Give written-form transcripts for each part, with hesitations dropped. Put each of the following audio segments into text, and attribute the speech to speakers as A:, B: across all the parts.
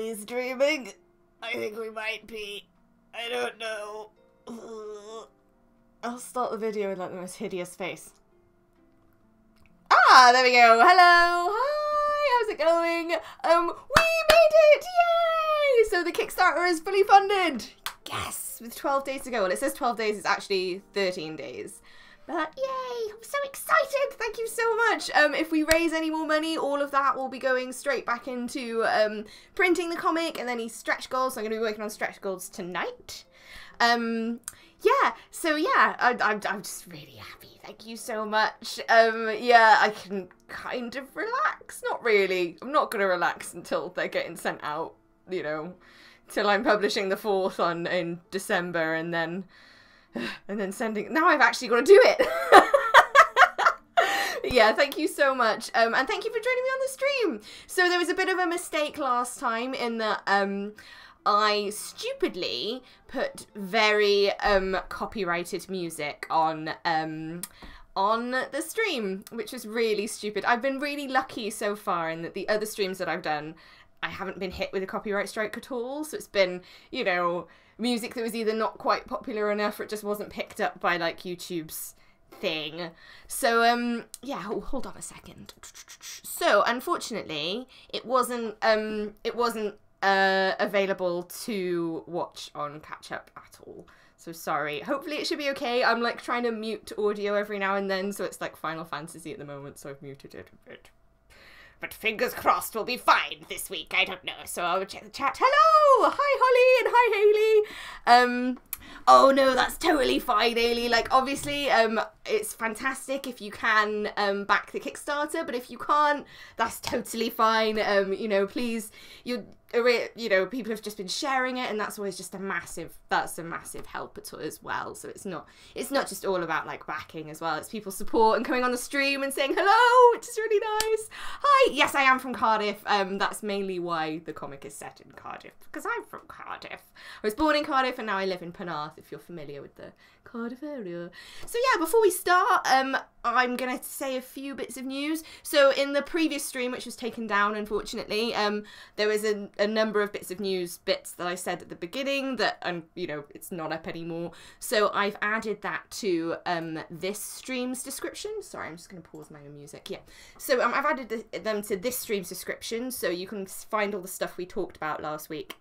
A: we streaming? I think we might be. I don't know. I'll start the video with like the most hideous face. Ah, there we go. Hello. Hi, how's it going? We made it! Yay! So the Kickstarter is fully funded. Yes, with 12 days to go. Well, it says 12 days, it's actually 13 days. But yay, I'm so excited. Thank you so much. If we raise any more money, all of that will be going straight back into printing the comic and any stretch goals. So I'm going to be working on stretch goals tonight. Yeah, so yeah, I'm just really happy. Thank you so much. Yeah, I can kind of relax. Not really. I'm not going to relax until they're getting sent out, you know, till I'm publishing the 4th in December and then sending. Now I've actually got to do it. Yeah, thank you so much. And thank you for joining me on the stream. So there was a bit of a mistake last time in that I stupidly put very copyrighted music on the stream, which was really stupid. I've been really lucky so far in that the other streams that I've done, I haven't been hit with a copyright strike at all. So it's been, you know, music that was either not quite popular enough or it just wasn't picked up by like YouTube's thing. So yeah, hold on a second. So unfortunately it wasn't available to watch on catch up at all. So sorry. Hopefully it should be okay. I'm like trying to mute audio every now and then, so it's like Final Fantasy at the moment, so I've muted it a bit. But fingers crossed we'll be fine this week. I don't know. So I'll check the chat. Hello! Hi, Holly, and hi, Hayley. Oh no, that's totally fine, Hayley. Like, obviously, it's fantastic if you can back the Kickstarter, but if you can't, that's totally fine. You know, please, you know, people have just been sharing it, and that's always just a massive help as well. So it's not just all about like backing as well. It's people support and coming on the stream and saying hello, which is really nice. Hi, yes, I am from Cardiff. That's mainly why the comic is set in Cardiff, because I'm from Cardiff. I was born in Cardiff and now I live in Penarth, if you're familiar with the Cardiff area. So yeah, before we start, I'm gonna say a few bits of news. So in the previous stream, which was taken down unfortunately, there was a number of bits that I said at the beginning that you know, it's not up anymore. So I've added that to this stream's description. Sorry, I'm just gonna pause my own music. Yeah. So I've added them to this stream's description, so you can find all the stuff we talked about last week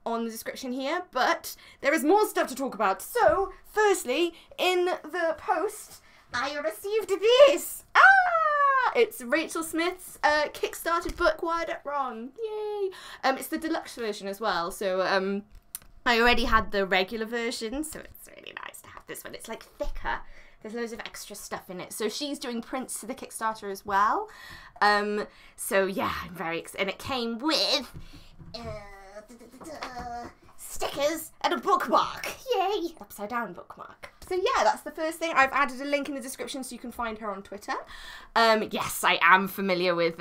A: on the description here, but there is more stuff to talk about. So firstly, in the post I received this. It's Rachel Smith's Kickstarted book, Wired Up Wrong. Yay! It's the deluxe version as well, so I already had the regular version, so it's really nice to have this one. It's like thicker. There's loads of extra stuff in it. So she's doing prints to the Kickstarter as well. So yeah, I'm very excited. And it came with stickers and a bookmark. Yay! Upside down bookmark. So yeah, that's the first thing. I've added a link in the description so you can find her on Twitter. Yes, I am familiar with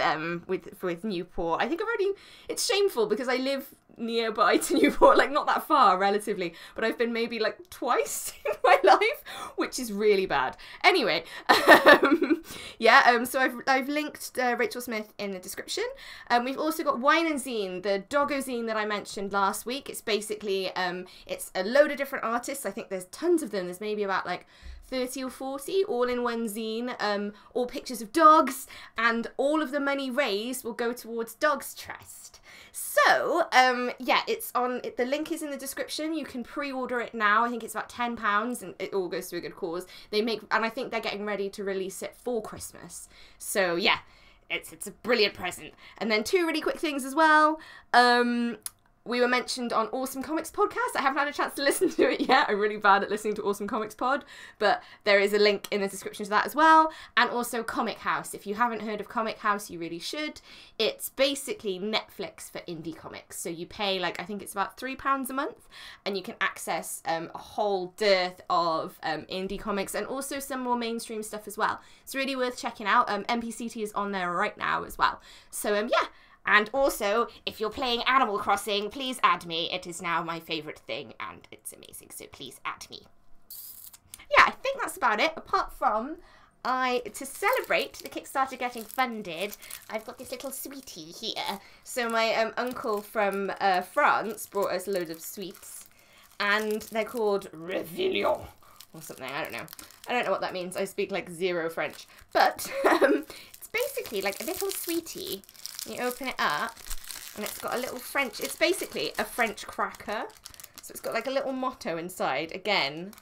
A: Newport. I think I've already. It's shameful because I live nearby to Newport, like not that far relatively, but I've been maybe like twice in my life, which is really bad. Anyway, yeah. So I've linked Rachel Smith in the description. We've also got Wine and Zine, the doggo zine that I mentioned last week. It's basically it's a load of different artists. I think there's tons of them. There's maybe about like 30 or 40 all in one zine, all pictures of dogs, and all of the money raised will go towards Dogs Trust. So yeah, it's on, the link is in the description. You can pre-order it now. I think it's about £10 and it all goes to a good cause. And I think they're getting ready to release it for Christmas. So yeah, it's a brilliant present. And then 2 really quick things as well. We were mentioned on Awesome Comics Podcast. I haven't had a chance to listen to it yet. I'm really bad at listening to Awesome Comics Pod, but there is a link in the description to that as well. And also Comic House. If you haven't heard of Comic House, you really should. It's basically Netflix for indie comics. So you pay like, I think it's about £3 a month, and you can access a whole dearth of indie comics and also some more mainstream stuff as well. It's really worth checking out. Npc Tea is on there right now as well. So yeah. And also, if you're playing Animal Crossing, please add me. It is now my favourite thing, and it's amazing, so please add me. Yeah, I think that's about it, apart from to celebrate the Kickstarter getting funded, I've got this little sweetie here. So my uncle from France brought us a load of sweets, and they're called Réveillon or something. I don't know what that means. I speak like zero French, but it's basically like a little sweetie. You open it up, and it's got a little French. It's basically a French cracker. So it's got like a little motto inside. Again,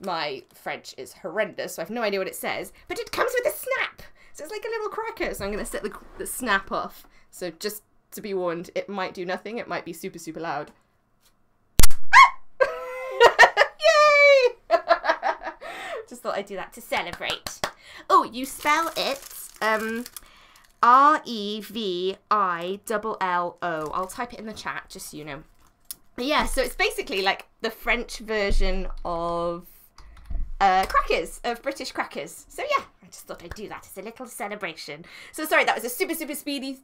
A: my French is horrendous, so I have no idea what it says, but it comes with a snap. So it's like a little cracker. So I'm going to set the snap off. So just to be warned, it might do nothing. It might be super, super loud. Yay! Just thought I'd do that to celebrate. Oh, you spell it R-E-V-I-L-L-O. I'll type it in the chat, just so you know. But yeah, so it's basically like the French version of crackers, of British crackers. So yeah, I just thought I'd do that as a little celebration. So sorry, that was a super, super speed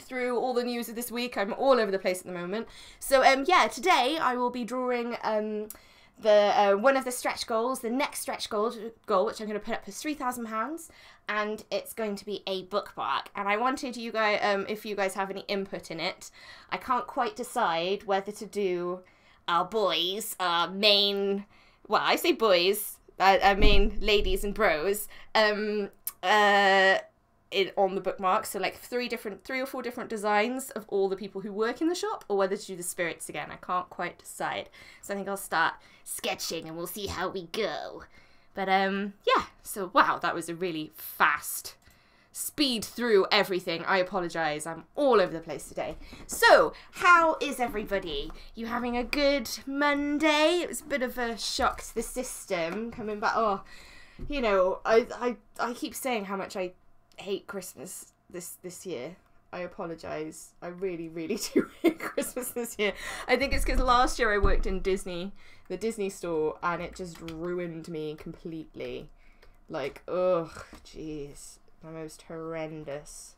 A: through all the news of this week. I'm all over the place at the moment. So yeah, today I will be drawing one of the stretch goals, the next stretch goal, which I'm going to put up as £3,000, and it's going to be a bookmark. And I wanted you guys, if you guys have any input in it, I can't quite decide whether to do our boys, our main, well, I say boys, I mean ladies and bros, on the bookmark. So like three or four different designs of all the people who work in the shop, or whether to do the spirits again. I can't quite decide. So I think I'll start sketching and we'll see how we go. But yeah, so wow, that was a really fast speed through everything. I apologise, I'm all over the place today. So, how is everybody? You having a good Monday? It was a bit of a shock to the system coming back. Oh, you know, I keep saying how much I hate Christmas this year. I apologise. I really, really do hate Christmas this year. I think it's because last year I worked in Disney, the Disney store, and it just ruined me completely. Like, ugh, jeez. The most horrendous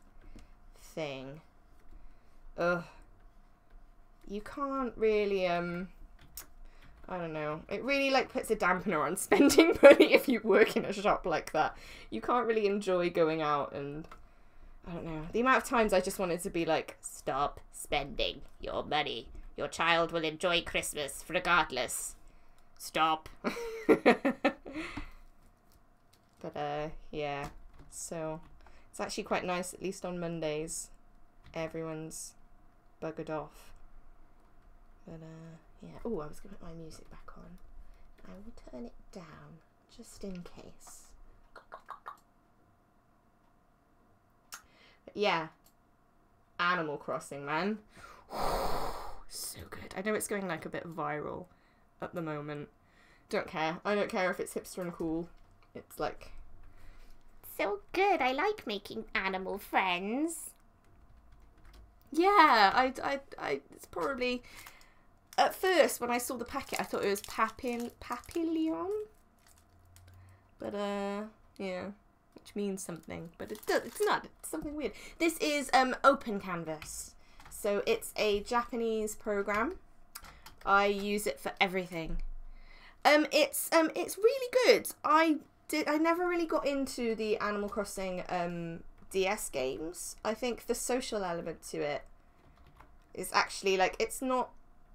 A: thing. Ugh. You can't really, I don't know. It really, like, puts a dampener on spending money if you work in a shop like that. You can't really enjoy going out and, I don't know. The amount of times I just wanted to be like, stop spending your money. Your child will enjoy Christmas regardless. Stop. But, yeah. So, it's actually quite nice, at least on Mondays. Everyone's buggered off. But, yeah. Oh, I was going to put my music back on. I will turn it down, just in case. But yeah. Animal Crossing, man. So good. I know it's going like a bit viral at the moment. Don't care. I don't care if it's hipster and cool. It's like... so good. I like making animal friends. Yeah, I it's probably, at first when I saw the packet I thought it was papillon. But yeah, which means something, but it's not. It's something weird. This is Open Canvas. So it's a Japanese program. I use it for everything. It's really good. I never really got into the Animal Crossing DS games. I think the social element to it is actually, like, it's not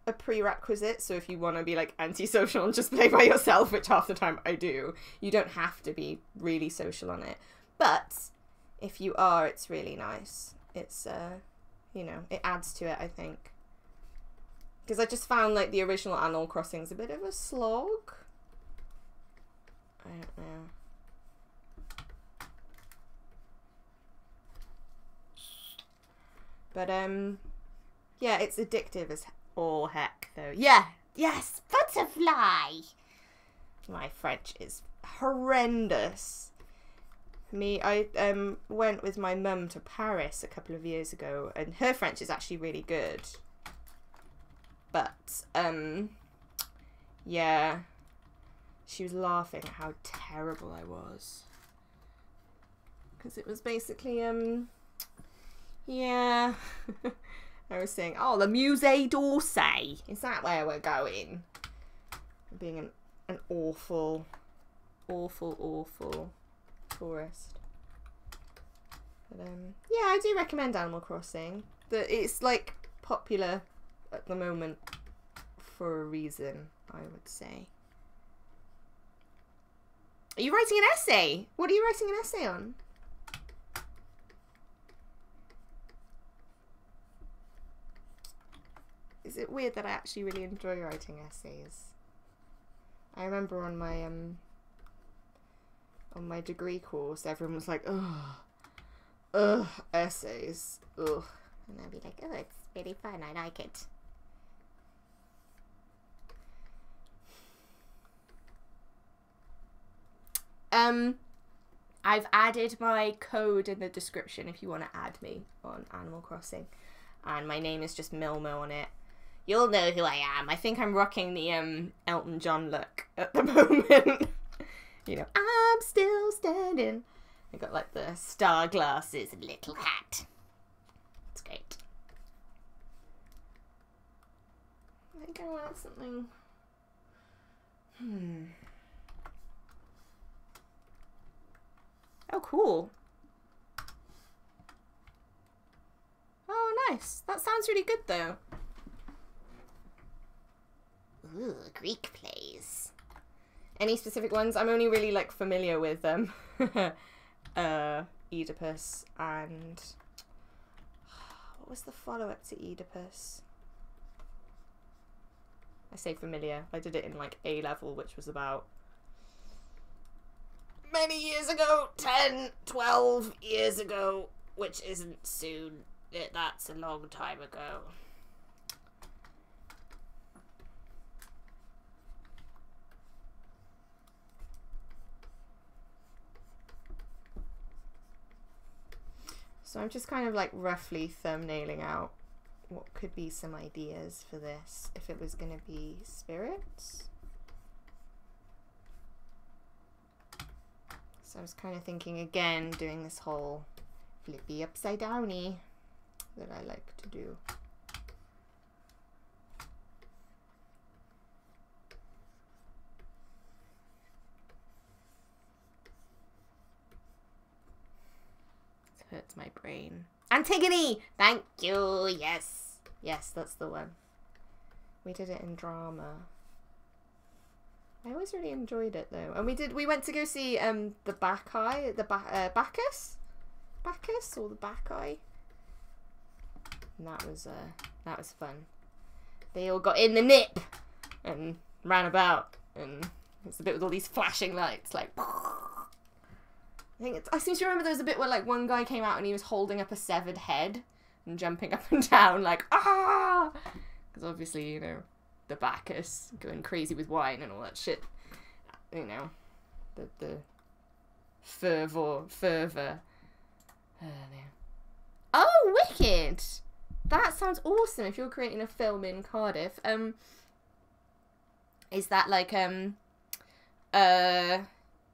A: a prerequisite, so if you want to be like antisocial and just play by yourself, which half the time I do, you don't have to be really social on it. But if you are, it's really nice. It's you know, it adds to it, I think. Because I just found like the original Animal Crossing's a bit of a slog. I don't know. But yeah, it's addictive as all heck though. Yeah, yes, butterfly. My French is horrendous. I went with my mum to Paris a couple of years ago, and her French is actually really good. But yeah, she was laughing at how terrible I was, because it was basically yeah. I was saying, oh, the Musée d'Orsay, is that where we're going? Being an awful tourist. But yeah, I do recommend Animal Crossing. It's like popular at the moment for a reason, I would say. Are you writing an essay? What are you writing an essay on? Is it weird that I actually really enjoy writing essays? I remember on my degree course, everyone was like, ugh, essays, ugh. And I'd be like, oh, it's really fun, I like it. I've added my code in the description if you want to add me on Animal Crossing. And my name is just Milmo on it. You'll know who I am. I think I'm rocking the Elton John look at the moment. You know, I'm still standing. I got like the star glasses and little hat. It's great. I think I want something. Oh, cool. Oh, nice. That sounds really good, though. Ooh, Greek plays. Any specific ones? I'm only really, like, familiar with Oedipus and... What was the follow-up to Oedipus? I say familiar. I did it in, like, A-level, which was about... many years ago, 10, 12 years ago, which isn't soon. That's a long time ago. So I'm just kind of like roughly thumbnailing out what could be some ideas for this if it was going to be spirits. So I was kind of thinking again, doing this whole flippy upside downy that I like to do. It hurts my brain. Antigone! Thank you! Yes. Yes, that's the one. We did it in drama. I always really enjoyed it though, and we went to go see the Bacchae, the Bacchus or the Bacchae, and that was fun. They all got in the nip and ran about, and it's a bit with all these flashing lights, like. I seem to remember there was a bit where like one guy came out and he was holding up a severed head and jumping up and down like ah, because obviously, you know, the Bacchus going crazy with wine and all that shit, you know, the fervor. Oh, wicked! That sounds awesome. If you're creating a film in Cardiff, is that like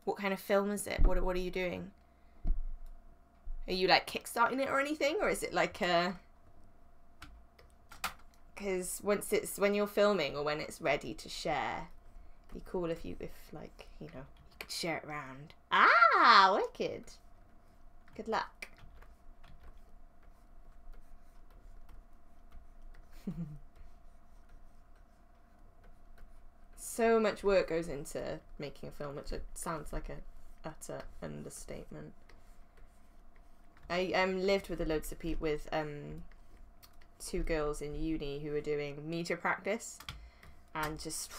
A: what kind of film is it? What are you doing? Are you like kickstarting it or anything, or is it like because when you're filming or when it's ready to share, it'd be cool if like, you know, you could share it around. Ah, wicked. Good luck. So much work goes into making a film, which sounds like a utter understatement. I lived with loads of people, with two girls in uni who were doing media practice, and just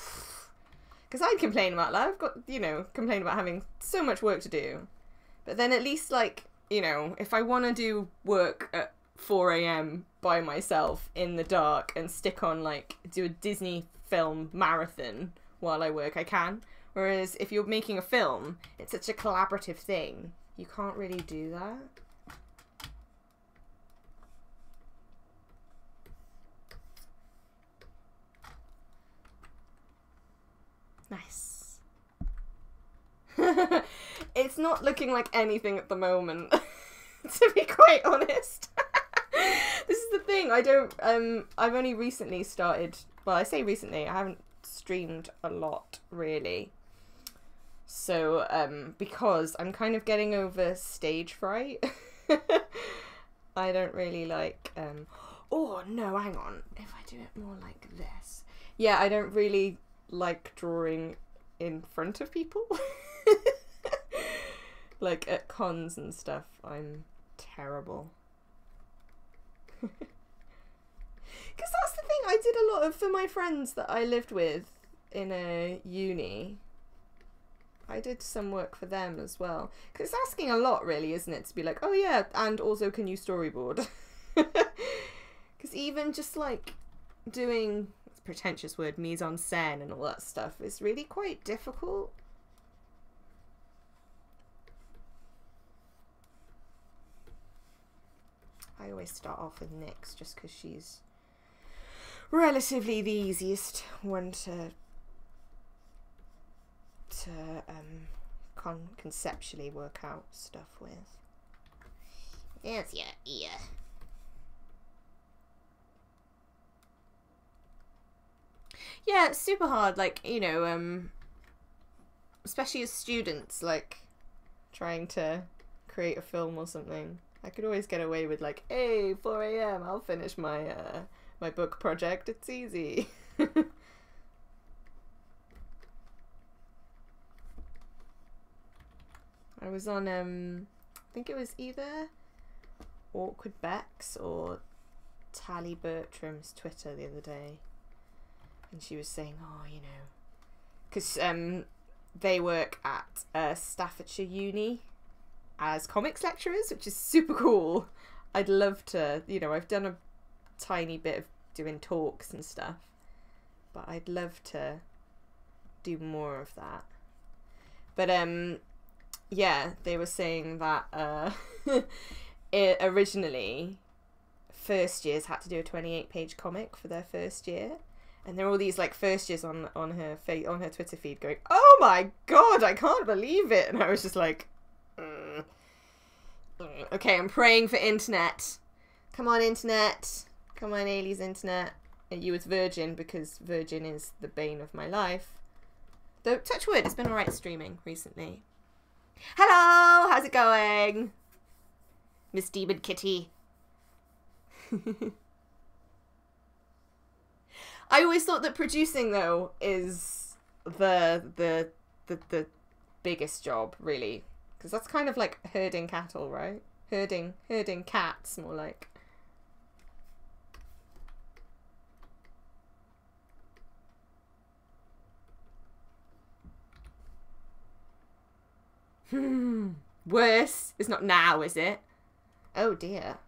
A: because I'd complain about that, I've got, you know, complain about having so much work to do, but then at least, like, you know, if I want to do work at 4 AM by myself in the dark and stick on, like, do a Disney film marathon while I work, I can. Whereas if you're making a film, it's such a collaborative thing, you can't really do that. Nice. It's not looking like anything at the moment, to be quite honest. This is the thing, I've only recently started, well, I say recently, I haven't streamed a lot, really. So, because I'm kind of getting over stage fright, I don't really like, oh no, hang on, if I do it more like this. Yeah, I don't really like drawing in front of people. Like at cons and stuff, I'm terrible. Because that's the thing, I did a lot of, for my friends that I lived with in a uni, I did some work for them as well. Because it's asking a lot really, isn't it? To be like, oh yeah, and also can you storyboard? Because even just like doing, it's a pretentious word, mise en scène and all that stuff is really quite difficult. I always start off with Nyx just because she's relatively the easiest one to conceptually work out stuff with. There's your ear. Yeah, it's super hard, like, you know, especially as students, like, trying to create a film or something. I could always get away with like, hey, 4 AM, I'll finish my my book project, it's easy. I was on, I think it was either Awkward Bex or Tally Bertram's Twitter the other day. And she was saying, oh, you know, because they work at Staffordshire Uni as comics lecturers, which is super cool. I'd love to, you know, I've done a tiny bit of doing talks and stuff, but I'd love to do more of that. But yeah, they were saying that originally first years had to do a 28-page comic for their first year, and there are all these like first years on her Twitter feed going, oh my god, I can't believe it, and I was just like, okay, I'm praying for internet. Come on, internet. Come on, Ailey's internet. And you with Virgin, because Virgin is the bane of my life. Though, touch wood, it's been alright streaming recently. Hello! How's it going? Miss Demon Kitty. I always thought that producing, though, is the biggest job, really. Because that's kind of like herding cattle, right? Herding cats, more like. Worse. It's not now, is it? Oh dear.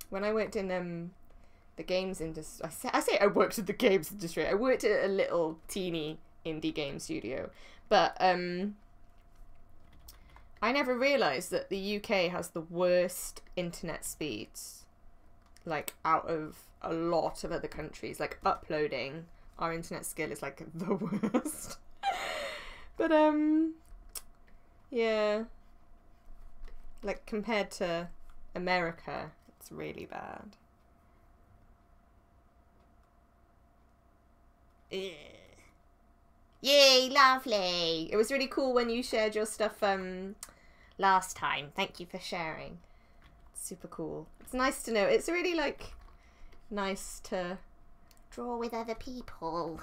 A: When I worked in the games industry, I say I worked in the games industry. I worked at a little teeny indie game studio, but I never realised that the UK has the worst internet speeds, like out of a lot of other countries. Like uploading, our internet skill is like the worst. But yeah, like compared to America, it's really bad. Ugh. Yay, lovely. It was really cool when you shared your stuff last time. Thank you for sharing. It's super cool. It's nice to know. It's really like nice to draw with other people.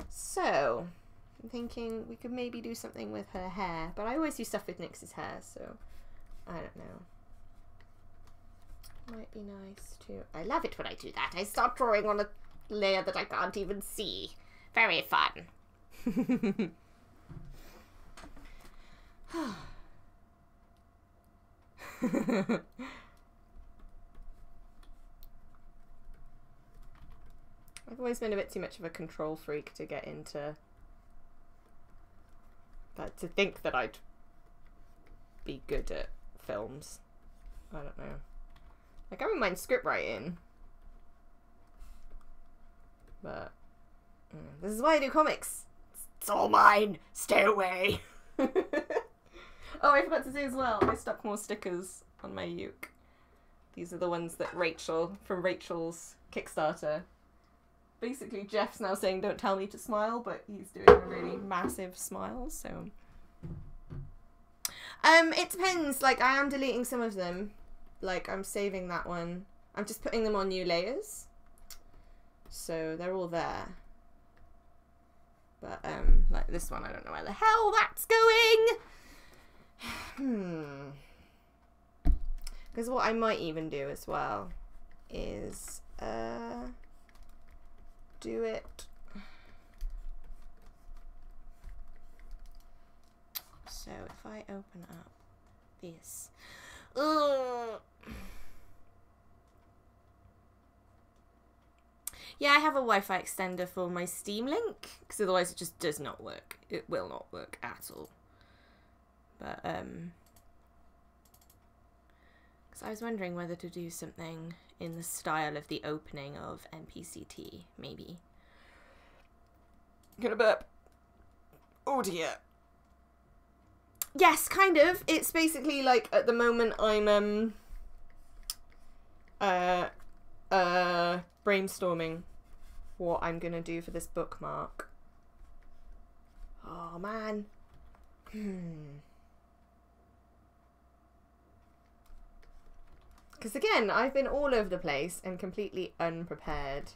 A: So I'm thinking we could maybe do something with her hair, but I always do stuff with Nyx's hair, so I don't know. Might be nice too. I love it when I do that. I start drawing on a layer that I can't even see. Very fun. I've always been a bit too much of a control freak to get into that, to think that I'd be good at films. I don't know. Like, I wouldn't mind script writing, but this is why I do comics. It's all mine. Stay away. Oh, I forgot to say as well, I stuck more stickers on my uke. These are the ones that from Rachel's Kickstarter. Basically, Jeff's now saying, don't tell me to smile, but he's doing a really massive smile, so... It depends. Like, I am deleting some of them. Like, I'm saving that one. I'm just putting them on new layers. So, they're all there. But, like this one, I don't know where the hell that's going! Because what I might even do as well is, do it. So if I open up this, yeah, I have a Wi-Fi extender for my Steam Link, because otherwise it just does not work. It will not work at all. But because I was wondering whether to do something in the style of the opening of Npc Tea, maybe. Gonna burp. Oh dear. Yes, kind of. It's basically like at the moment I'm brainstorming what I'm gonna do for this bookmark. Oh man. Because again, I've been all over the place and completely unprepared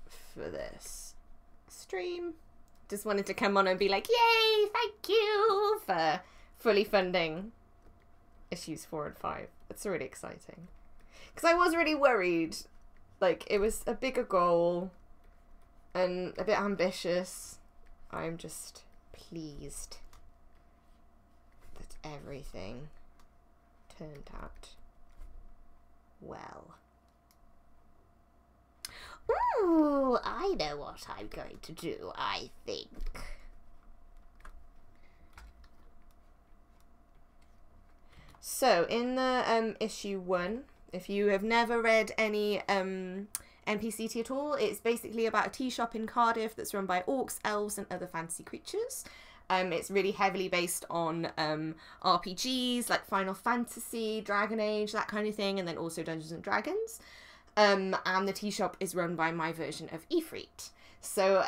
A: for this stream. Just wanted to come on and be like, yay, thank you for fully funding issues 4 and 5. It's really exciting. Because I was really worried. Like, it was a bigger goal and a bit ambitious. I'm just pleased that everything turned out well. Ooh, I know what I'm going to do, I think. So, in the issue 1, if you have never read any Npc Tea at all, it's basically about a tea shop in Cardiff that's run by orcs, elves, and other fantasy creatures. It's really heavily based on RPGs, like Final Fantasy, Dragon Age, that kind of thing, and then also Dungeons and Dragons. And the tea shop is run by my version of Ifrit. So,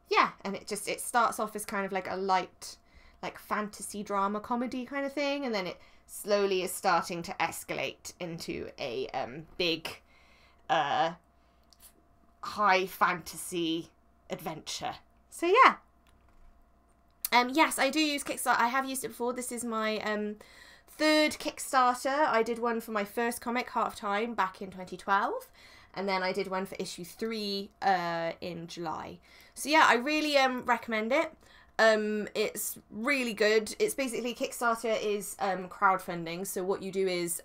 A: yeah, and it starts off as kind of like a light, like fantasy drama comedy kind of thing, and then it slowly is starting to escalate into a big, high fantasy adventure. So yeah. Yes, I do use Kickstarter. I have used it before. This is my 3rd Kickstarter. I did one for my first comic, Heart of Time, back in 2012. And then I did one for issue 3 in July. So yeah, I really recommend it. It's really good. It's basically, Kickstarter is crowdfunding. So what you do is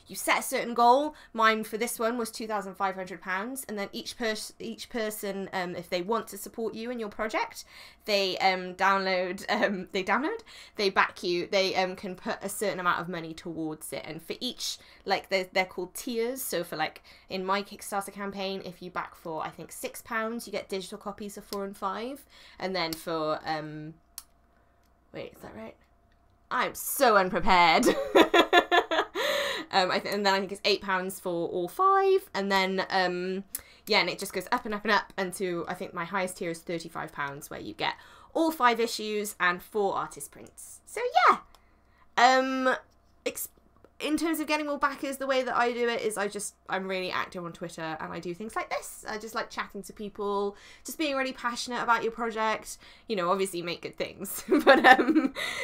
A: you set a certain goal. Mine for this one was £2,500, and then each person, if they want to support you in your project, they they back you. They can put a certain amount of money towards it, and for each, like, they're called tiers. So for, like, in my Kickstarter campaign, if you back for I think £6, you get digital copies of 4 and 5, and then for wait, is that right? I'm so unprepared. And then I think it's £8 for all 5, and then yeah, and it just goes up and up and up, and to, I think my highest tier is £35, where you get all 5 issues and 4 artist prints. So yeah, in terms of getting more backers, the way that I do it is I'm really active on Twitter, and I do things like this. I just like chatting to people, just being really passionate about your project. You know, obviously you make good things, but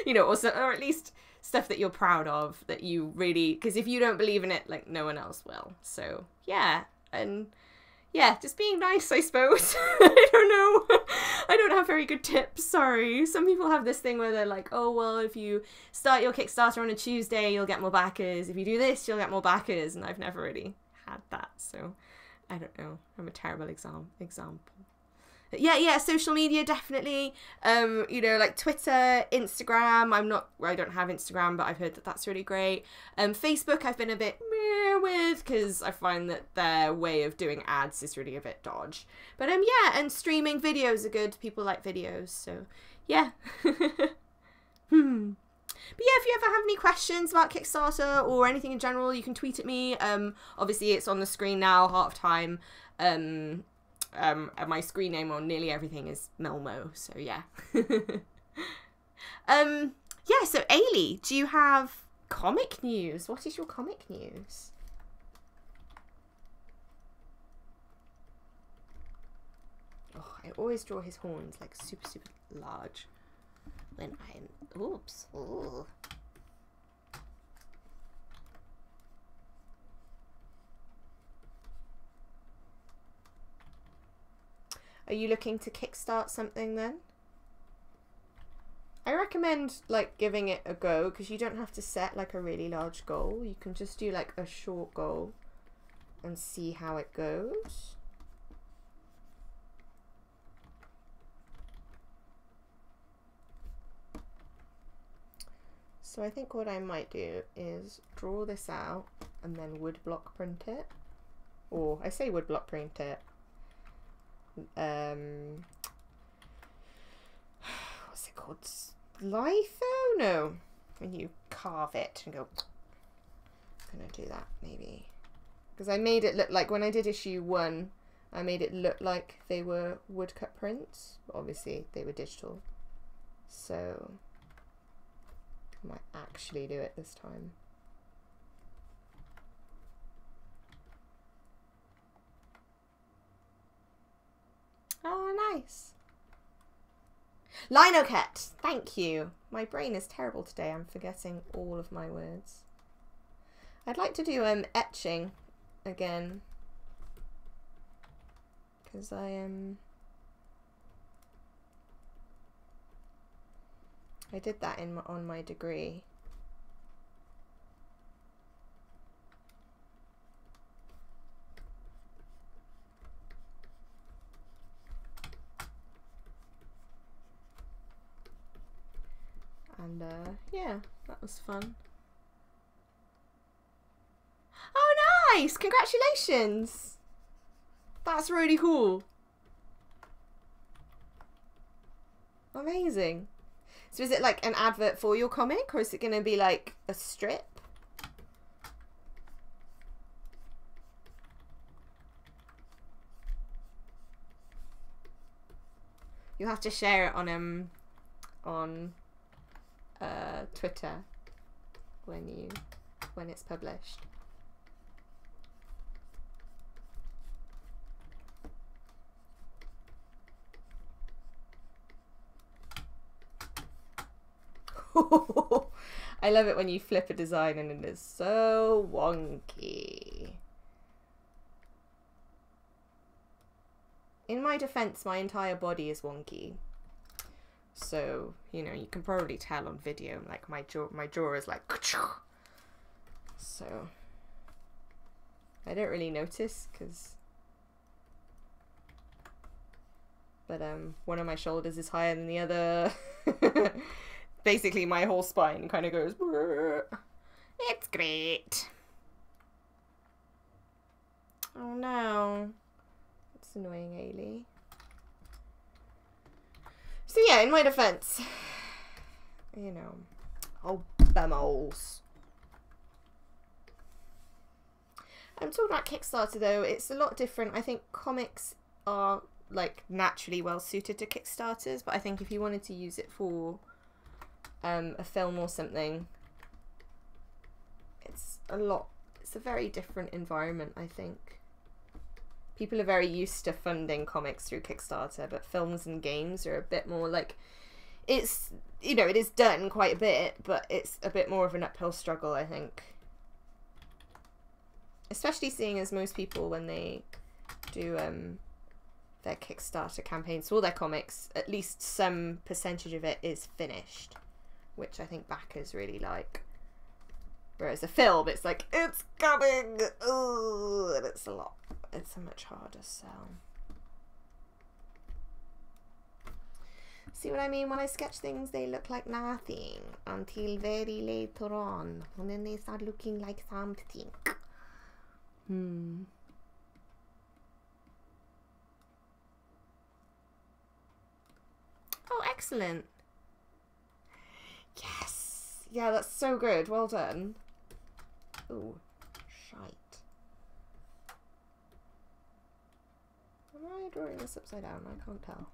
A: you know, also, or at least stuff that you're proud of, that you really, because if you don't believe in it, like, no one else will. So yeah, and yeah, just being nice, I suppose. I don't know. I don't have very good tips, sorry. Some people have this thing where they're like, oh, well, if you start your Kickstarter on a Tuesday, you'll get more backers. If you do this, you'll get more backers. And I've never really had that, so I don't know. I'm a terrible example. Yeah, social media, definitely. You know, like Twitter, Instagram. I don't have Instagram, but I've heard that that's really great. Facebook, I've been a bit meh with, because I find that their way of doing ads is really a bit dodge. But yeah, and streaming videos are good. People like videos, so yeah. But yeah, if you ever have any questions about Kickstarter or anything in general, you can tweet at me. Obviously it's on the screen now, Heart of Time. My screen name on nearly everything is Milmo, so yeah. Yeah, so Ailey, do you have comic news? What is your comic news? Oh, I always draw his horns like super, super large when I'm, oops, ooh. Are you looking to kickstart something then? I recommend like giving it a go, because you don't have to set like a really large goal. You can just do like a short goal and see how it goes. So I think what I might do is draw this out and then woodblock print it. Or I say woodblock print it. What's it called? Litho? No. When you carve it and go. I'm gonna do that maybe. Because I made it look like, when I did issue 1, I made it look like they were woodcut prints. But obviously they were digital. So I might actually do it this time. Oh, nice. Linoket, thank you. My brain is terrible today. I'm forgetting all of my words. I'd like to do etching again, because I did that on my degree. And yeah, that was fun. Oh, nice! Congratulations! That's really cool. Amazing. So is it like an advert for your comic, or is it going to be like a strip? You'll have to share it on Twitter when it's published. I love it when you flip a design and it is so wonky. In my defense, my entire body is wonky. So, you know, you can probably tell on video, like my jaw is like, so I don't really notice, but one of my shoulders is higher than the other. Basically my whole spine kind of goes, it's great. Oh no, it's annoying, Ailey. So yeah, in my defense, you know, oh bumholes. I'm talking about Kickstarter though, it's a lot different. I think comics are like naturally well suited to Kickstarters, but I think if you wanted to use it for a film or something, it's a very different environment, I think. People are very used to funding comics through Kickstarter, but films and games are a bit more like, it's, you know, it is done quite a bit, but it's a bit more of an uphill struggle, I think. Especially seeing as most people, when they do their Kickstarter campaigns for all their comics, at least some percentage of it is finished, which I think backers really like. Whereas a film, it's like, it's coming! Ooh, and it's a much harder sell. See what I mean? When I sketch things, they look like nothing until very later on. And then they start looking like something. Oh, excellent. Yes. Yeah, that's so good. Well done. Ooh, shite. Am I drawing this upside down? I can't tell.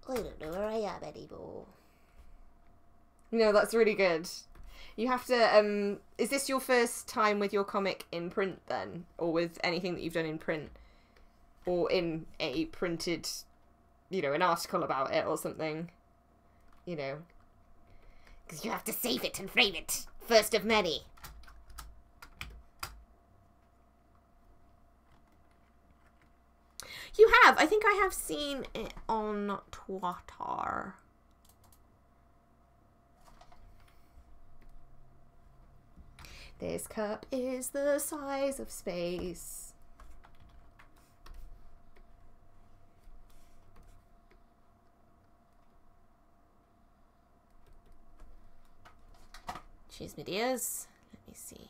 A: I don't know where I am anymore. No, that's really good. You have to, is this your first time with your comic in print then? Or with anything that you've done in print? Or in a printed, you know, an article about it or something? You know. Because you have to save it and frame it. First of many. You have. I think I have seen it on Twitter. This cup is the size of space. Cheers, my dears. Let me see.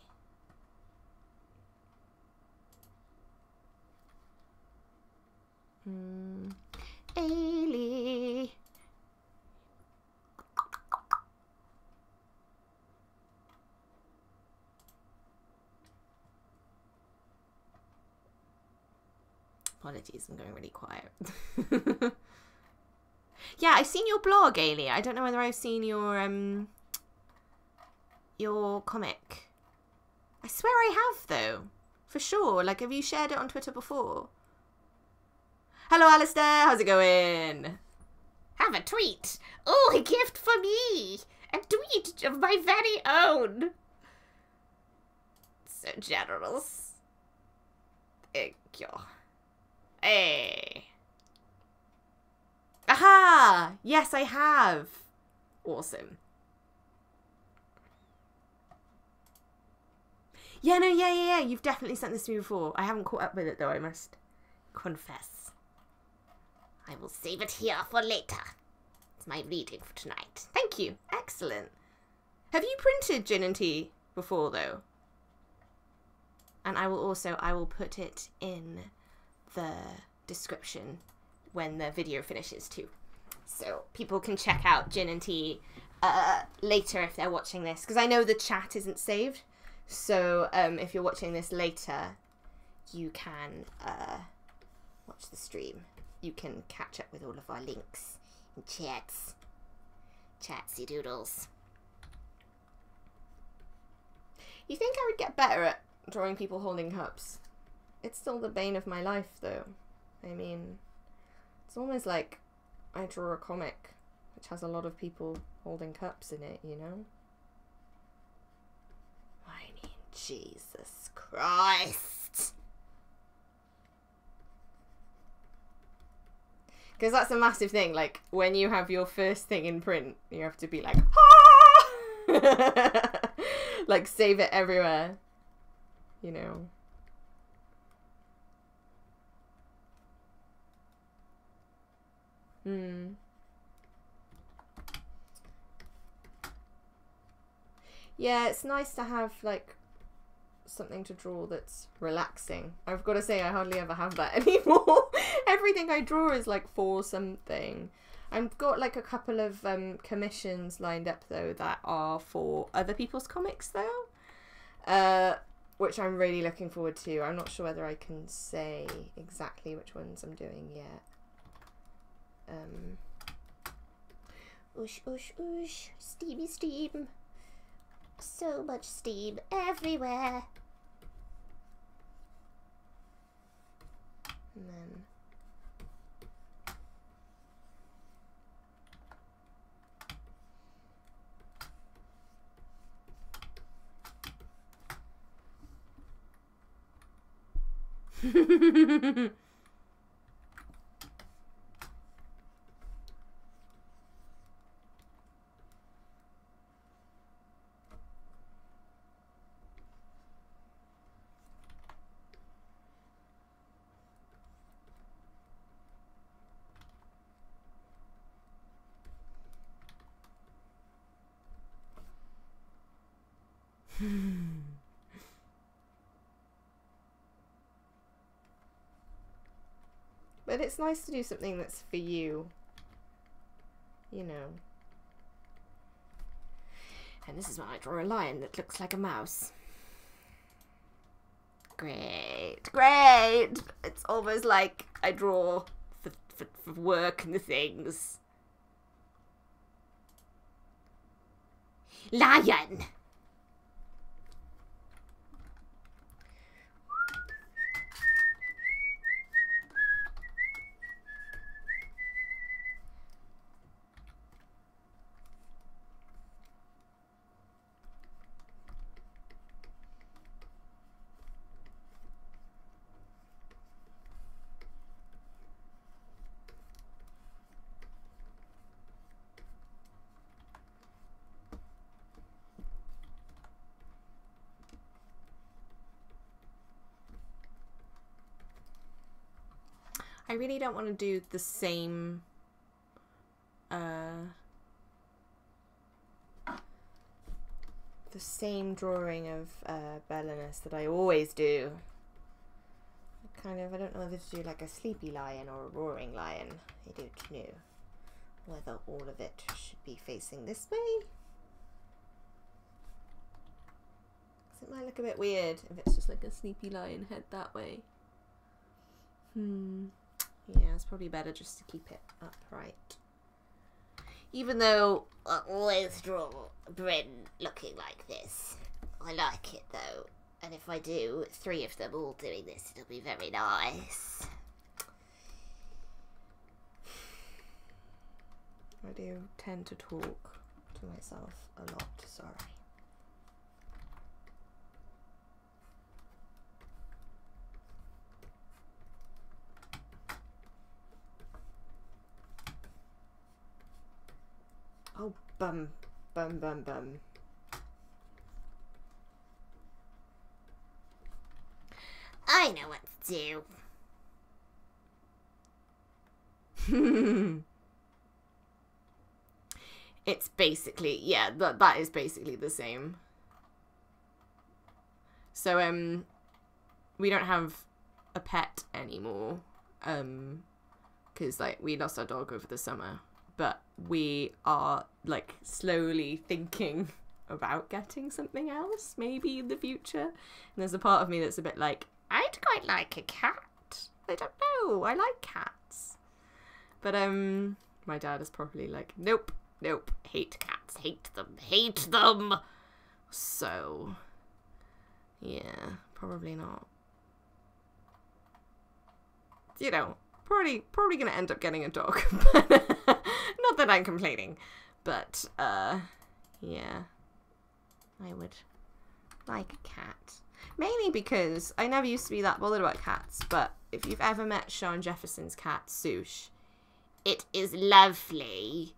A: Ailey. Apologies, I'm going really quiet. Yeah, I've seen your blog, Ailey. I don't know whether I've seen your comic. I swear I have, though. For sure. Like, have you shared it on Twitter before? Hello, Alistair. How's it going? Have a tweet. Oh, a gift for me. A tweet of my very own. So generous. Thank you. Hey. Aha! Yes, I have. Awesome. Yeah, no, yeah. You've definitely sent this to me before. I haven't caught up with it, though, I must confess. I will save it here for later. It's my reading for tonight. Thank you. Excellent. Have you printed Gin and Tea before, though? And I will put it in the description when the video finishes, too. So people can check out Gin and Tea later if they're watching this. Because I know the chat isn't saved. So if you're watching this later, you can watch the stream. You can catch up with all of our links and chats. Chatsy doodles. You think I would get better at drawing people holding cups? It's still the bane of my life, though. I mean, it's almost like I draw a comic which has a lot of people holding cups in it, you know? I mean, Jesus Christ. Because that's a massive thing. Like, when you have your first thing in print, you have to be like, ah! Like, save it everywhere. You know. Yeah, it's nice to have, like, something to draw that's relaxing. I've got to say, I hardly ever have that anymore. Everything I draw is, like, for something. I've got, like, a couple of commissions lined up, though, that are for other people's comics, though. Which I'm really looking forward to. I'm not sure whether I can say exactly which ones I'm doing yet. Oosh, oosh, oosh. Steamy steam. So much steam everywhere. And then... But it's nice to do something that's for you. You know. And this is when I draw a lion that looks like a mouse. Great, great! It's almost like I draw for work and the things. Lion! I really don't want to do the same drawing of Belinus that I always do. I don't know whether to do like a sleepy lion or a roaring lion. I don't know whether all of it should be facing this way. Because it might look a bit weird if it's just like a sleepy lion head that way. Yeah, it's probably better just to keep it upright. Even though I always draw Bryn looking like this. I like it though. And if I do 3 of them all doing this, it'll be very nice. I do tend to talk to myself a lot, sorry. Oh, bum, bum, bum, bum. I know what to do. It's basically, yeah, that is basically the same. So, we don't have a pet anymore, because, like, we lost our dog over the summer. But we are, like, slowly thinking about getting something else, maybe in the future. And there's a part of me that's a bit like, I'd quite like a cat. I don't know. I like cats. But, my dad is probably like, nope, nope. Hate cats. Hate them. Hate them. So, yeah, probably not. You know, probably gonna end up getting a dog. Not that I'm complaining, but yeah, I would like a cat. Mainly because I never used to be that bothered about cats, but if you've ever met Sean Jefferson's cat, Sush, it is lovely.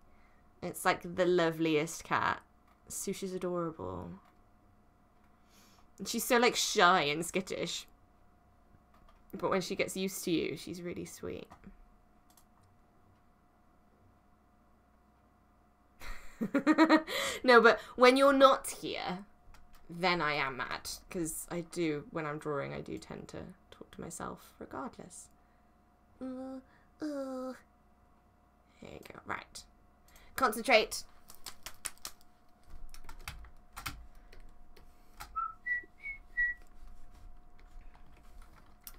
A: It's like the loveliest cat. Sush is adorable. And she's so like shy and skittish. But when she gets used to you, she's really sweet. No, but when you're not here, then I am mad. Because I do, when I'm drawing, I do tend to talk to myself regardless. Here you go. Right. Concentrate.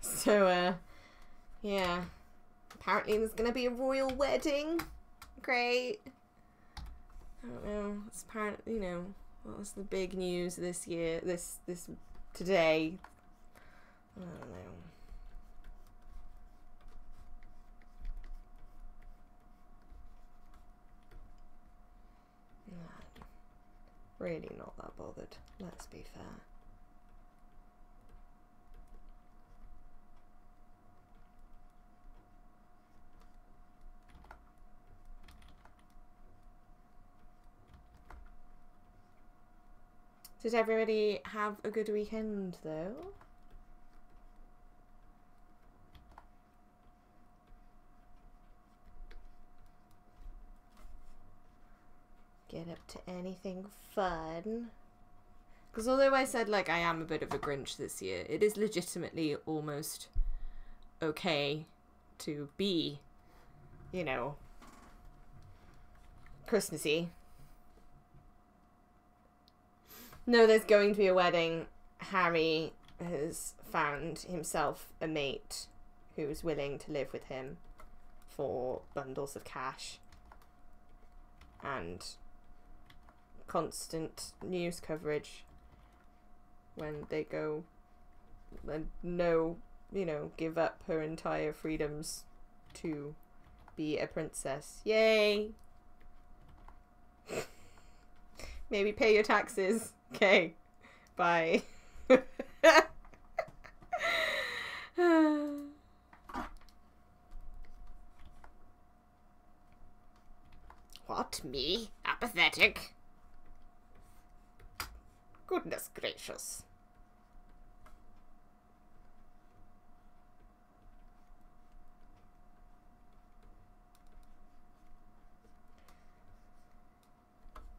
A: So, yeah. Apparently there's going to be a royal wedding. Great. I don't know. It's apparently, you know, what was the big news this year, this today? I don't know. Really not that bothered, let's be fair. Did everybody have a good weekend, though? Get up to anything fun? Because although I said, like, I am a bit of a Grinch this year, it is legitimately almost okay to be, you know, Christmassy. No, there's going to be a wedding. Harry has found himself a mate who is willing to live with him for bundles of cash and constant news coverage when they go and give up her entire freedoms to be a princess. Yay! Maybe pay your taxes. Okay. Bye.
B: What, me? Apathetic? Goodness gracious.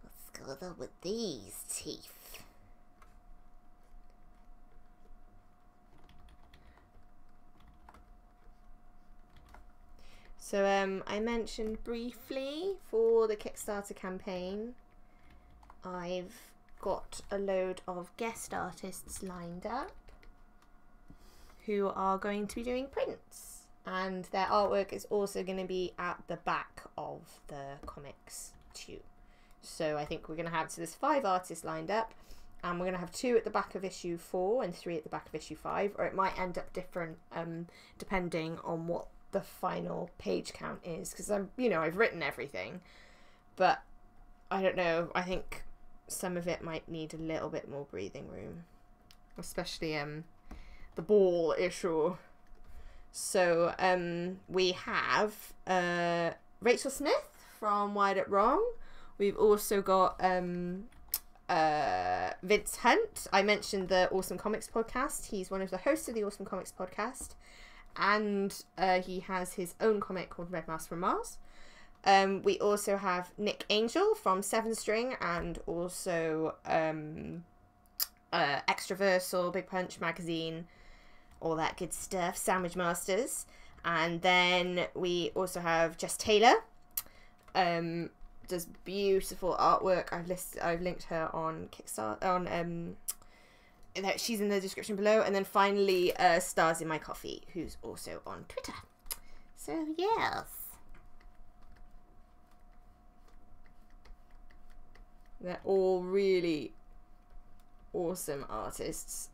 B: What's going on with these teeth?
A: So I mentioned briefly for the Kickstarter campaign, I've got a load of guest artists lined up who are going to be doing prints, and their artwork is also going to be at the back of the comics too. So I think we're going to have, so there's 5 artists lined up, and we're going to have 2 at the back of issue 4 and 3 at the back of issue 5, or it might end up different depending on what the final page count is, because I've written everything, but I don't know, I think some of it might need a little bit more breathing room, especially the ball issue. So we have Rachel Smith from Wired Up Wrong. We've also got Vince Hunt. I mentioned the Awesome Comics podcast. He's one of the hosts of the Awesome Comics podcast, and he has his own comic called Red Mouse from Mars. We also have Nick Angel from Seven String, and also Extraversal, Big Punch magazine, all that good stuff, Sandwich Masters. And then we also have Jess Taylor, does beautiful artwork. I've linked her on Kickstarter, on she's in the description below. And then finally Stars in My Coffee, who's also on Twitter. So yes, they're all really awesome artists.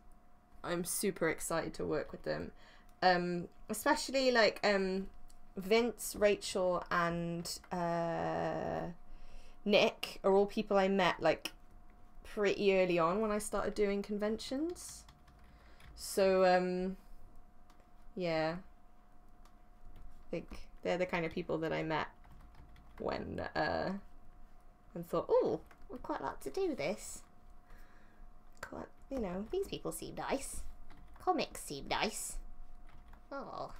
A: I'm super excited to work with them, especially like Vince, Rachel, and Nick are all people I met like pretty early on when I started doing conventions. So yeah, I think they're the kind of people that I met when and thought, oh, I'd quite like to do this. Quite, these people seem nice. Comics seem nice. Oh,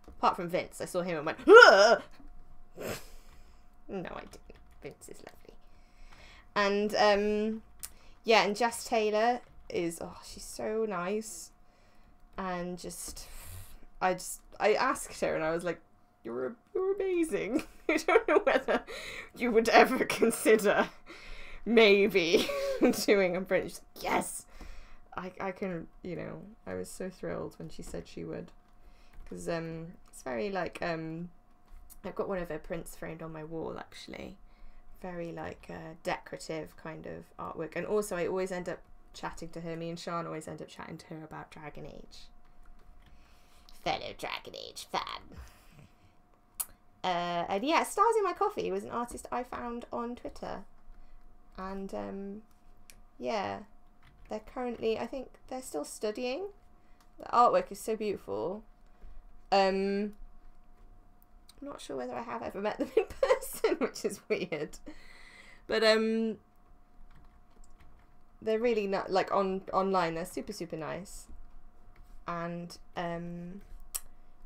A: apart from Vince, I saw him and went, ah! No, I didn't. Vince is lovely. And yeah, and Jess Taylor is, she's so nice. And I asked her and I was like, you're amazing. I don't know whether you would ever consider maybe doing a print. She's like, yes, I can, I was so thrilled when she said she would, because it's very like I've got one of her prints framed on my wall actually, very like decorative kind of artwork. And also I always end up chatting to her, me and Sean always end up chatting to her about Dragon Age.
B: Fellow Dragon Age fan.
A: And yeah, Stars in My Coffee was an artist I found on Twitter. And yeah, they're currently, I think they're still studying. The artwork is so beautiful. I'm not sure whether I have ever met them in person, which is weird. But they're really not, like online they're super nice. And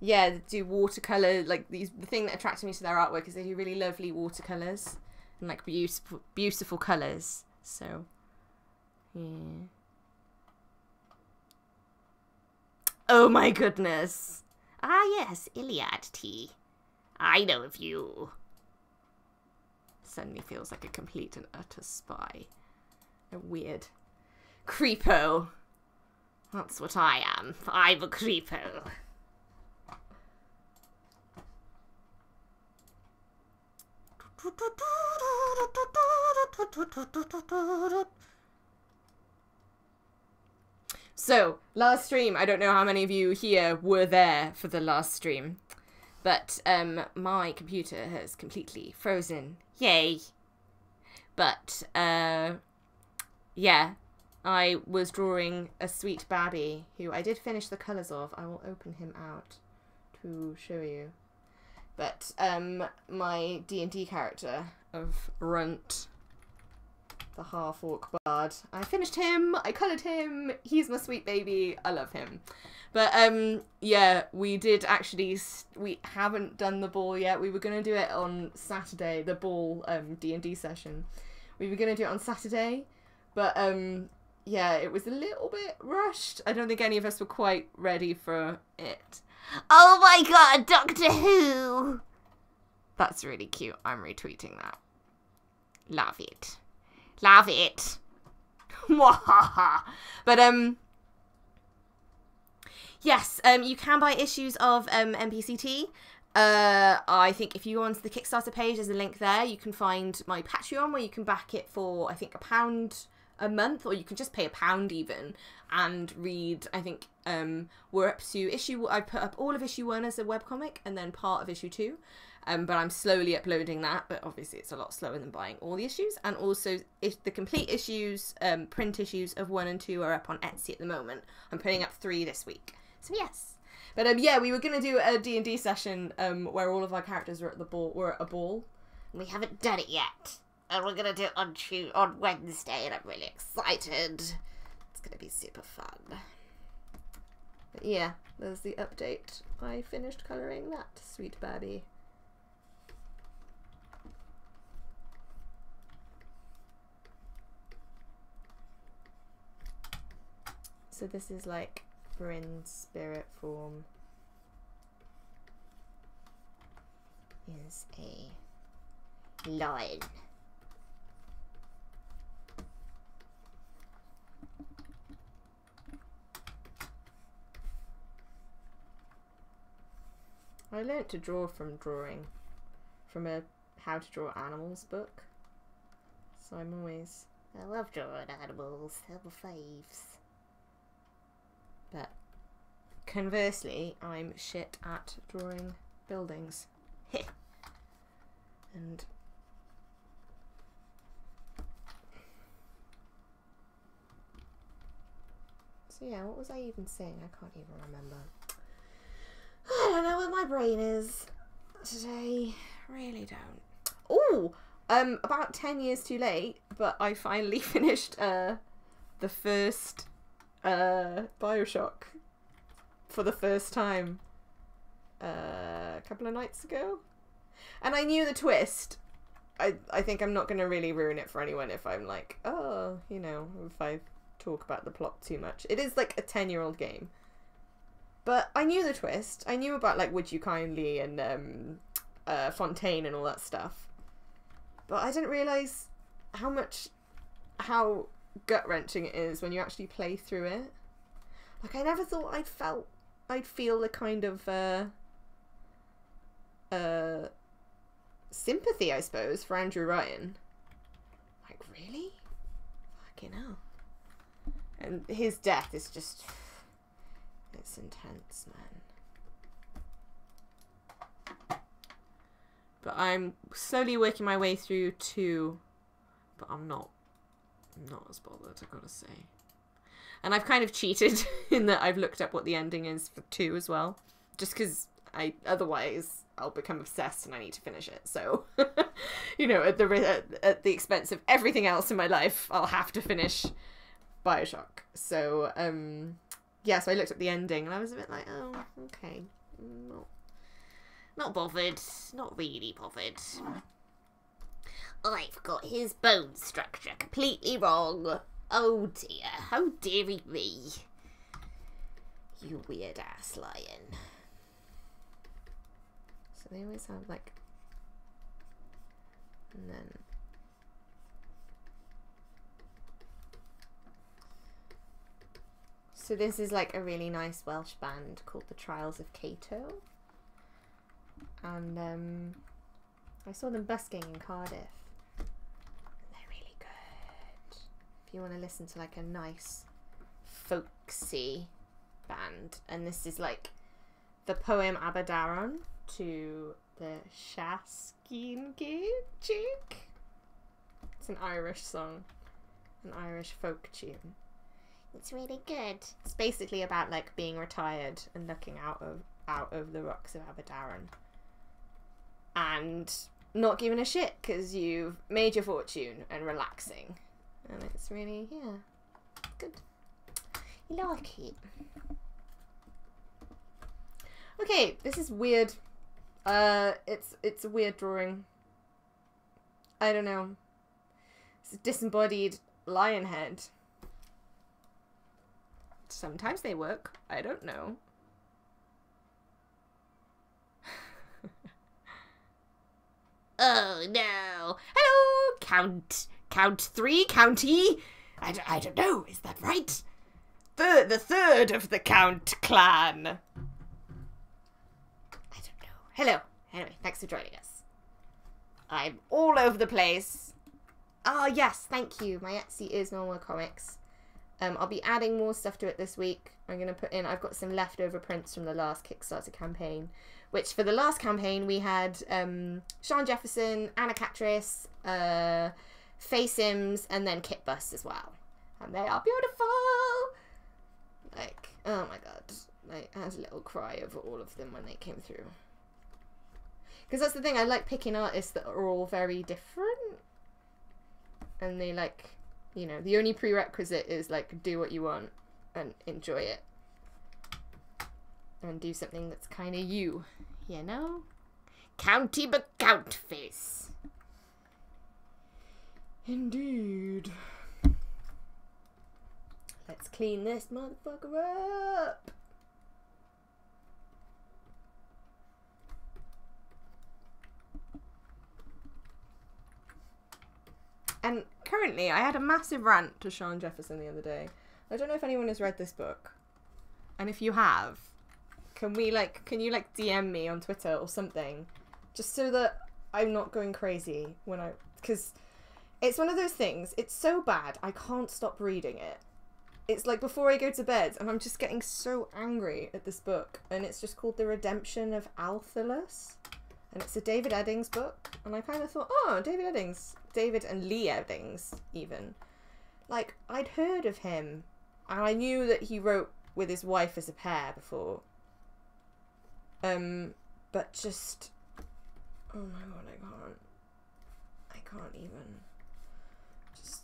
A: yeah, they do watercolor, like the thing that attracted me to their artwork is they do really lovely watercolors and like beautiful colors. So yeah. Oh my goodness.
B: Ah yes, Iliad tea. I know of you.
A: Suddenly feels like a complete and utter spy. A weird creepo. That's what I am. I'm a creepo. So, last stream, I don't know how many of you here were there for the last stream, but my computer has completely frozen. Yay. But, yeah, I was drawing a sweet babby who I did finish the colours of. I will open him out to show you. But my D&D character of Runt, the half-orc bard, I finished him, I coloured him, he's my sweet baby, I love him. But yeah, we did actually, we haven't done the ball yet. We were going to do it on Saturday, the ball D&D session. We were going to do it on Saturday, but yeah, it was a little bit rushed. I don't think any of us were quite ready for it.
B: Oh my god, Doctor Who!
A: That's really cute. I'm retweeting that.
B: Love it. Love it.
A: But yes, you can buy issues of Npc Tea. I think if you go onto the Kickstarter page, there's a link there. You can find my Patreon where you can back it for, I think, £1 a month, or you can just pay £1 even and read. I think we're up to issue. I put up all of issue 1 as a webcomic and then part of issue 2. But I'm slowly uploading that, but obviously it's a lot slower than buying all the issues. And also, if the complete issues, print issues of 1 and 2 are up on Etsy at the moment. I'm putting up 3 this week. So yes. But yeah, we were going to do a D&D session where all of our characters were at the ball. Were at a ball.
B: We haven't done it yet. And we're going to do it on Wednesday, and I'm really excited. It's going to be super fun.
A: But yeah, there's the update. I finished colouring that sweet babby. So this is like Bryn's spirit form.
B: Is a lion.
A: I learnt to draw from a how to draw animals book. So I'm always...
B: I love drawing animals, they're my faves.
A: But conversely, I'm shit at drawing buildings. And so yeah, what was I even saying? I can't even remember. I don't know what my brain is today. Really don't. Oh, about 10 years too late, but I finally finished the first Bioshock for the first time a couple of nights ago. And I knew the twist. I think I'm not going to really ruin it for anyone if I'm like, oh, you know, if I talk about the plot too much. It is like a 10-year-old game. But I knew the twist. I knew about like Would You Kindly and Fontaine and all that stuff. But I didn't realise how gut-wrenching it is when you actually play through it. Like, I never thought I'd feel the kind of sympathy, I suppose, for Andrew Ryan. Like, really? Fucking hell. And his death is just... it's intense, man. But I'm slowly working my way through 2, but I'm not as bothered, I gotta say. And I've kind of cheated in that I've looked up what the ending is for 2 as well. Just because otherwise I'll become obsessed and I need to finish it. So, you know, at the expense of everything else in my life, I'll have to finish Bioshock. So, yeah, so I looked up the ending and I was a bit like, oh, okay.
B: Not bothered. Not really bothered. I've got his bone structure completely wrong. Oh dear. How dearie me. You weird ass lion.
A: So they always have like... and then... So this is like a really nice Welsh band called the Trials of Cato. And I saw them busking in Cardiff. They're really good. If you want to listen to like a nice folksy band. And this is like the poem Aberdaron to the Shaskin Jig. It's an Irish song. An Irish folk tune.
B: It's really good.
A: It's basically about like being retired and looking out over the rocks of Aberdaron. And not giving a shit because you've made your fortune and relaxing. And it's really, yeah, good.
B: You like it?
A: Okay, this is weird. It's a weird drawing. I don't know. It's a disembodied lion head. Sometimes they work. I don't know.
B: Oh no! Hello, Count 3, County. I don't know. Is that right?
A: The third of the Count clan.
B: I don't know. Hello. Anyway, thanks for joining us.
A: I'm all over the place. Ah, yes, thank you. My Etsy is Milmo Comics. I'll be adding more stuff to it this week. I'm going to put in, I've got some leftover prints from the last Kickstarter campaign, which for the last campaign we had Sean Jefferson, Anna Catris, Faye Sims, and then Kit Bus as well. And they are beautiful! Like, oh my god. I had a little cry over all of them when they came through. Because that's the thing, I like picking artists that are all very different. And they like, you know, the only prerequisite is like do what you want and enjoy it. And do something that's kind of you know?
B: County but count face.
A: Indeed. Let's clean this motherfucker up. And currently, I had a massive rant to Sean Jefferson the other day. I don't know if anyone has read this book. And if you have, can you DM me on Twitter or something? Just so that I'm not going crazy because it's one of those things, it's so bad, I can't stop reading it. It's like before I go to bed, and I'm just getting so angry at this book. And it's just called The Redemption of Althalus. And it's a David Eddings book. And I kind of thought, oh, David and Lee Eddings, even. Like, I'd heard of him. And I knew that he wrote with his wife as a pair before. But just... oh my god, I can't even.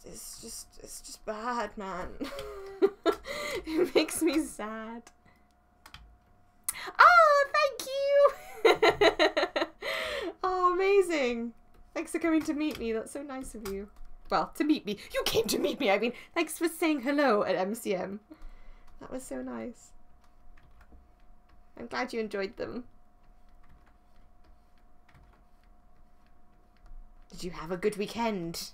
A: It's just bad, man. It makes me sad. Oh, thank you! Oh, amazing. Thanks for coming to meet me. That's so nice of you. Well, to meet me. You came to meet me. I mean, thanks for saying hello at MCM. That was so nice. I'm glad you enjoyed them. Did you have a good weekend?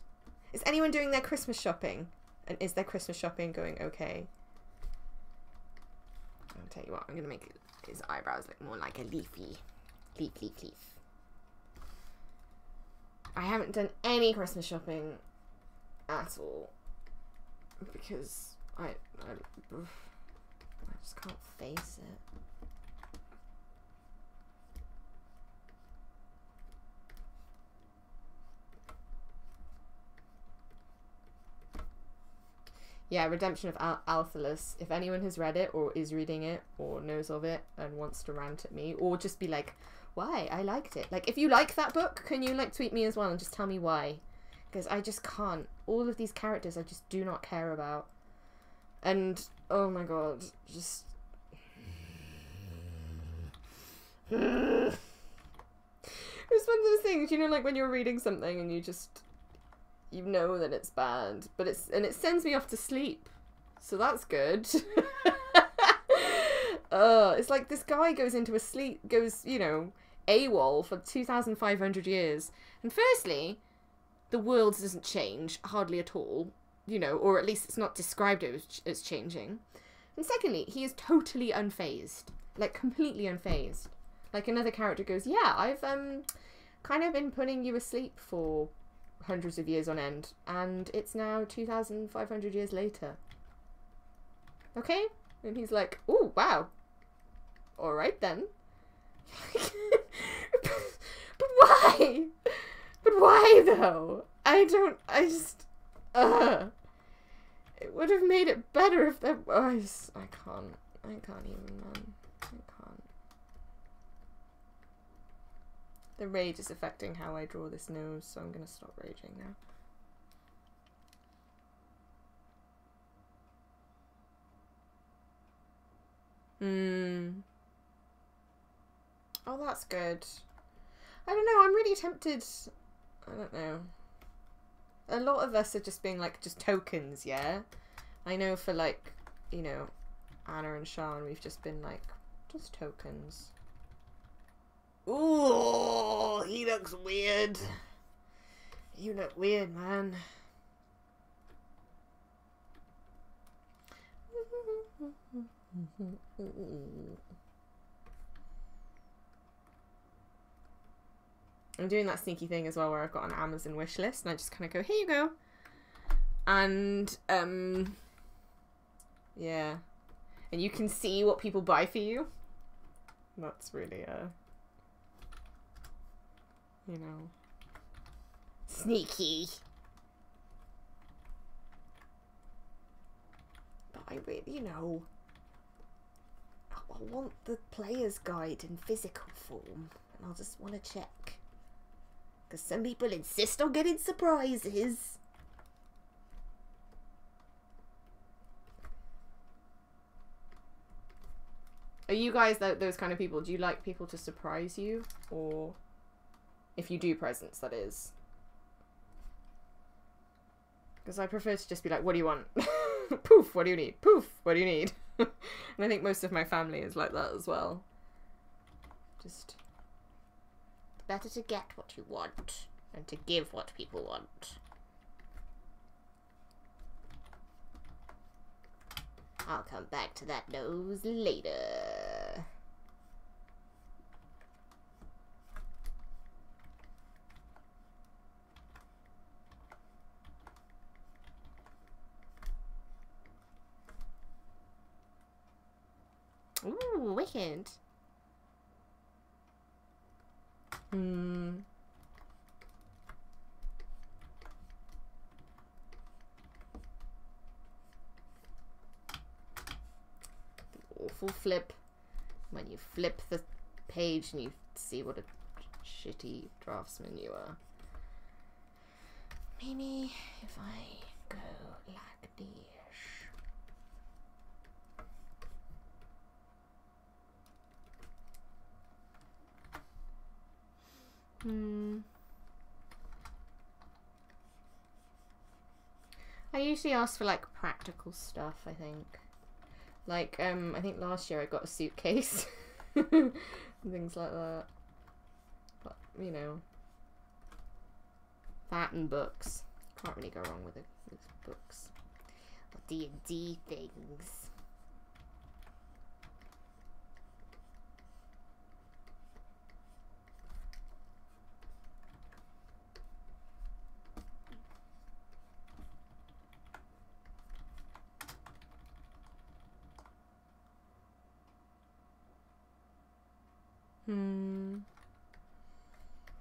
A: Is anyone doing their Christmas shopping? And is their Christmas shopping going okay? I'll tell you what, I'm going to make his eyebrows look more like a leafy. Leaf. I haven't done any Christmas shopping at all. Because I just can't face it. Yeah, Redemption of Althalus. If anyone has read it or is reading it or knows of it and wants to rant at me or just be like, why? I liked it. Like, if you like that book, can you like tweet me as well and just tell me why? Because I just can't. All of these characters I just do not care about. And, oh my god, just... It's one of those things, you know, like when you're reading something and you know that it's bad, but it sends me off to sleep, so that's good. It's like this guy goes, you know, AWOL for 2,500 years, and firstly, the world doesn't change hardly at all, you know, or at least it's not described as changing. And secondly, he is totally unfazed. Like, completely unfazed. Like, another character goes, yeah, I've kind of been putting you asleep for hundreds of years on end, and it's now 2,500 years later. Okay? And he's like, oh, wow. Alright then. But why? But why, though? I just... It would have made it better if there was... I can't even, man. I can't. The rage is affecting how I draw this nose, so I'm gonna stop raging now. Oh, that's good. I don't know, I'm really tempted. I don't know. A lot of us are just being like, just tokens, yeah? I know for like, you know, Anna and Sean, we've just been like, just tokens. Ooh, he looks weird. You look weird, man. I'm doing that sneaky thing as well where I've got an Amazon wish list and I just kind of go, here you go. And, yeah. And you can see what people buy for you. That's really, you know.
B: Sneaky.
A: But I really, you know, I want the player's guide in physical form. And I'll just want to check. Because some people insist on getting surprises. Are you guys those kind of people? Do you like people to surprise you? Or if you do presents, that is. Because I prefer to just be like, what do you want? Poof, what do you need? Poof, what do you need? And I think most of my family is like that as well. Just...
B: Better to get what you want than to give what people want. I'll come back to that nose later. Ooh, wicked.
A: The awful flip. When you flip the page and you see what a shitty draftsman you are. Maybe if I go like this. I usually ask for like practical stuff, I think. Like, I think last year I got a suitcase. And things like that. But, you know. That and books. Can't really go wrong with books.
B: Or D&D things.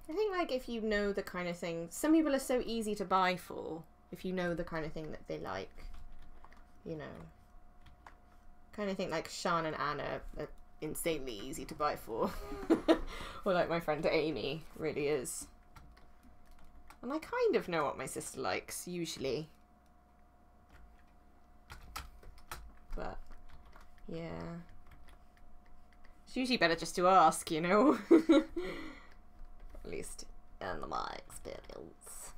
A: I think, like, if you know the kind of thing... Some people are so easy to buy for, if you know the kind of thing that they like. You know. Kind of think, like, Sean and Anna are insanely easy to buy for. Or, like, my friend Amy really is. And I kind of know what my sister likes, usually. But, yeah. It's usually better just to ask, you know? At least in my experience.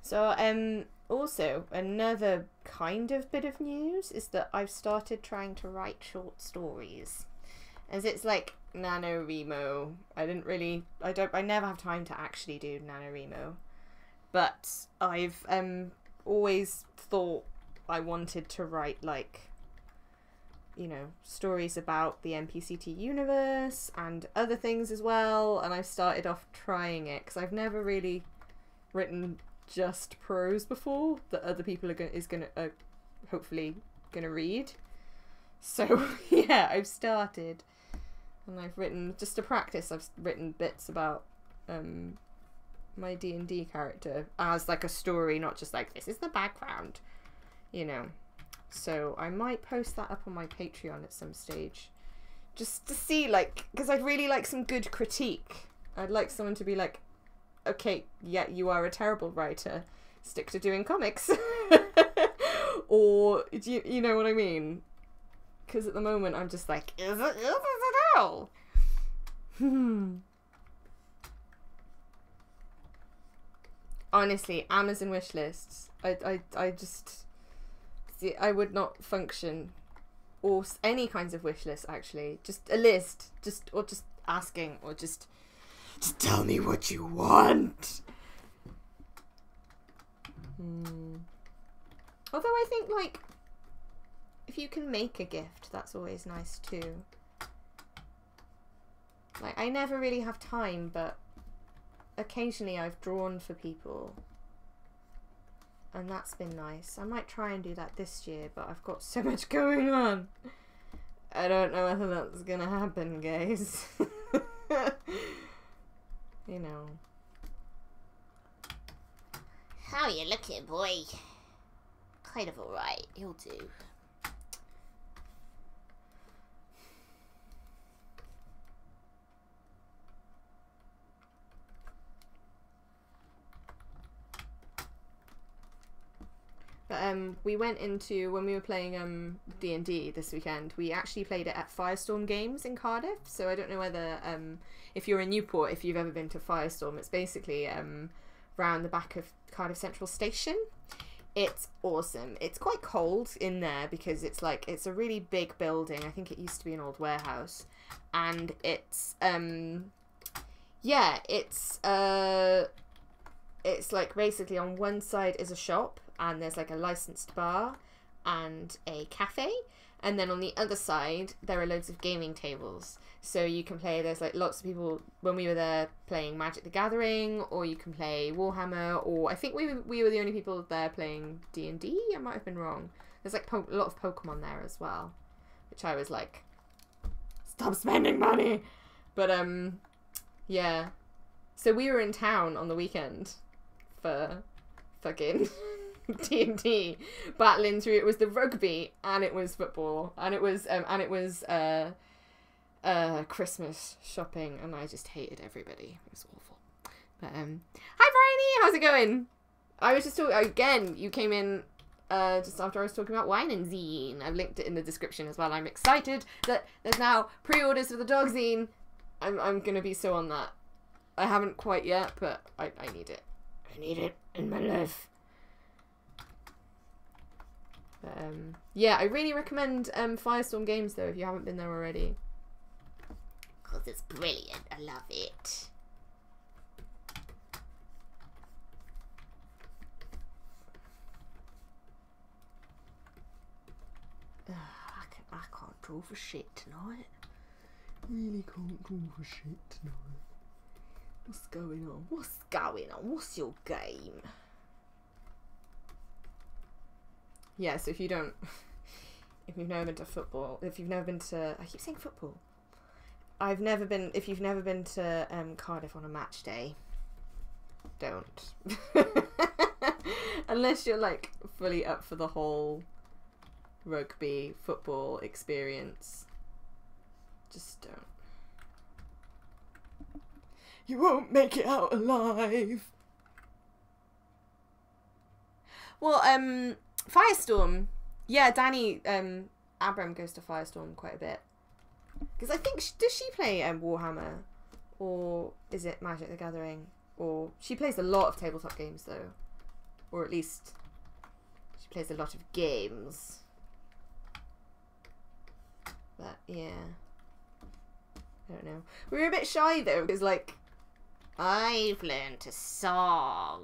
A: So, also, another kind of bit of news is that I've started trying to write short stories. as it's like NaNoWriMo. I never have time to actually do NaNoWriMo, but I've always thought I wanted to write like, you know, stories about the Npc Tea universe and other things as well, and I've started off trying it because I've never really written just prose before that other people are hopefully gonna read. So yeah, I've started, and I've written, just to practice, I've written bits about my D&D character as like a story, not just like this is the background, you know. So I might post that up on my Patreon at some stage, just to see, like, because I'd really like some good critique. I'd like someone to be like, okay, yeah, you are a terrible writer, stick to doing comics. Or you know what I mean? Because at the moment I'm just like, is it no? Honestly, Amazon wish lists, I just, see, I would not function, or any kinds of wish lists actually. Just a list, just asking, or just tell me what you want. Although I think, like, if you can make a gift, that's always nice too. Like, I never really have time, but occasionally I've drawn for people, and that's been nice. I might try and do that this year, but I've got so much going on. I don't know whether that's gonna happen, guys. You know.
B: How you looking, boy? Kind of alright, you'll do.
A: But we went into, when we were playing D&D this weekend, we actually played it at Firestorm Games in Cardiff. So I don't know whether, if you're in Newport, if you've ever been to Firestorm, it's basically round the back of Cardiff Central Station. It's awesome. It's quite cold in there because it's like, it's a really big building. I think it used to be an old warehouse. And it's, yeah, it's like basically on one side is a shop, and there's like a licensed bar and a cafe, and then on the other side there are loads of gaming tables, so you can play, there's like lots of people, when we were there, playing Magic the Gathering, or you can play Warhammer, or I think we were the only people there playing D&D. I might have been wrong. There's like a lot of Pokemon there as well, which I was like, stop spending money. But yeah, so we were in town on the weekend for fucking D&D, battling through. It was the rugby, and it was football, and it was Christmas shopping, and I just hated everybody. It was awful. But hi Bryony, how's it going? I was just talking again. You came in just after I was talking about wine and zine. I've linked it in the description as well. I'm excited that there's now pre-orders for the dog zine. I'm gonna be so on that. I haven't quite yet, but I need it. I need it in my life. Yeah, I really recommend Firestorm Games though, if you haven't been there already.
B: Because it's brilliant. I love it. I can't draw for shit tonight.
A: Really can't draw for shit tonight. What's going on?
B: What's going on? What's your game?
A: Yeah, so if you've never been to football, if you've never been to, I keep saying football. If you've never been to Cardiff on a match day, don't. Unless you're like fully up for the whole rugby, football experience. Just don't. You won't make it out alive. Well, Firestorm. Yeah, Danny Abram goes to Firestorm quite a bit. Because I think, does she play Warhammer? Or is it Magic the Gathering? Or she plays a lot of tabletop games though. Or at least she plays a lot of games. But yeah. I don't know. We were a bit shy though, because like,
B: I've learned a song.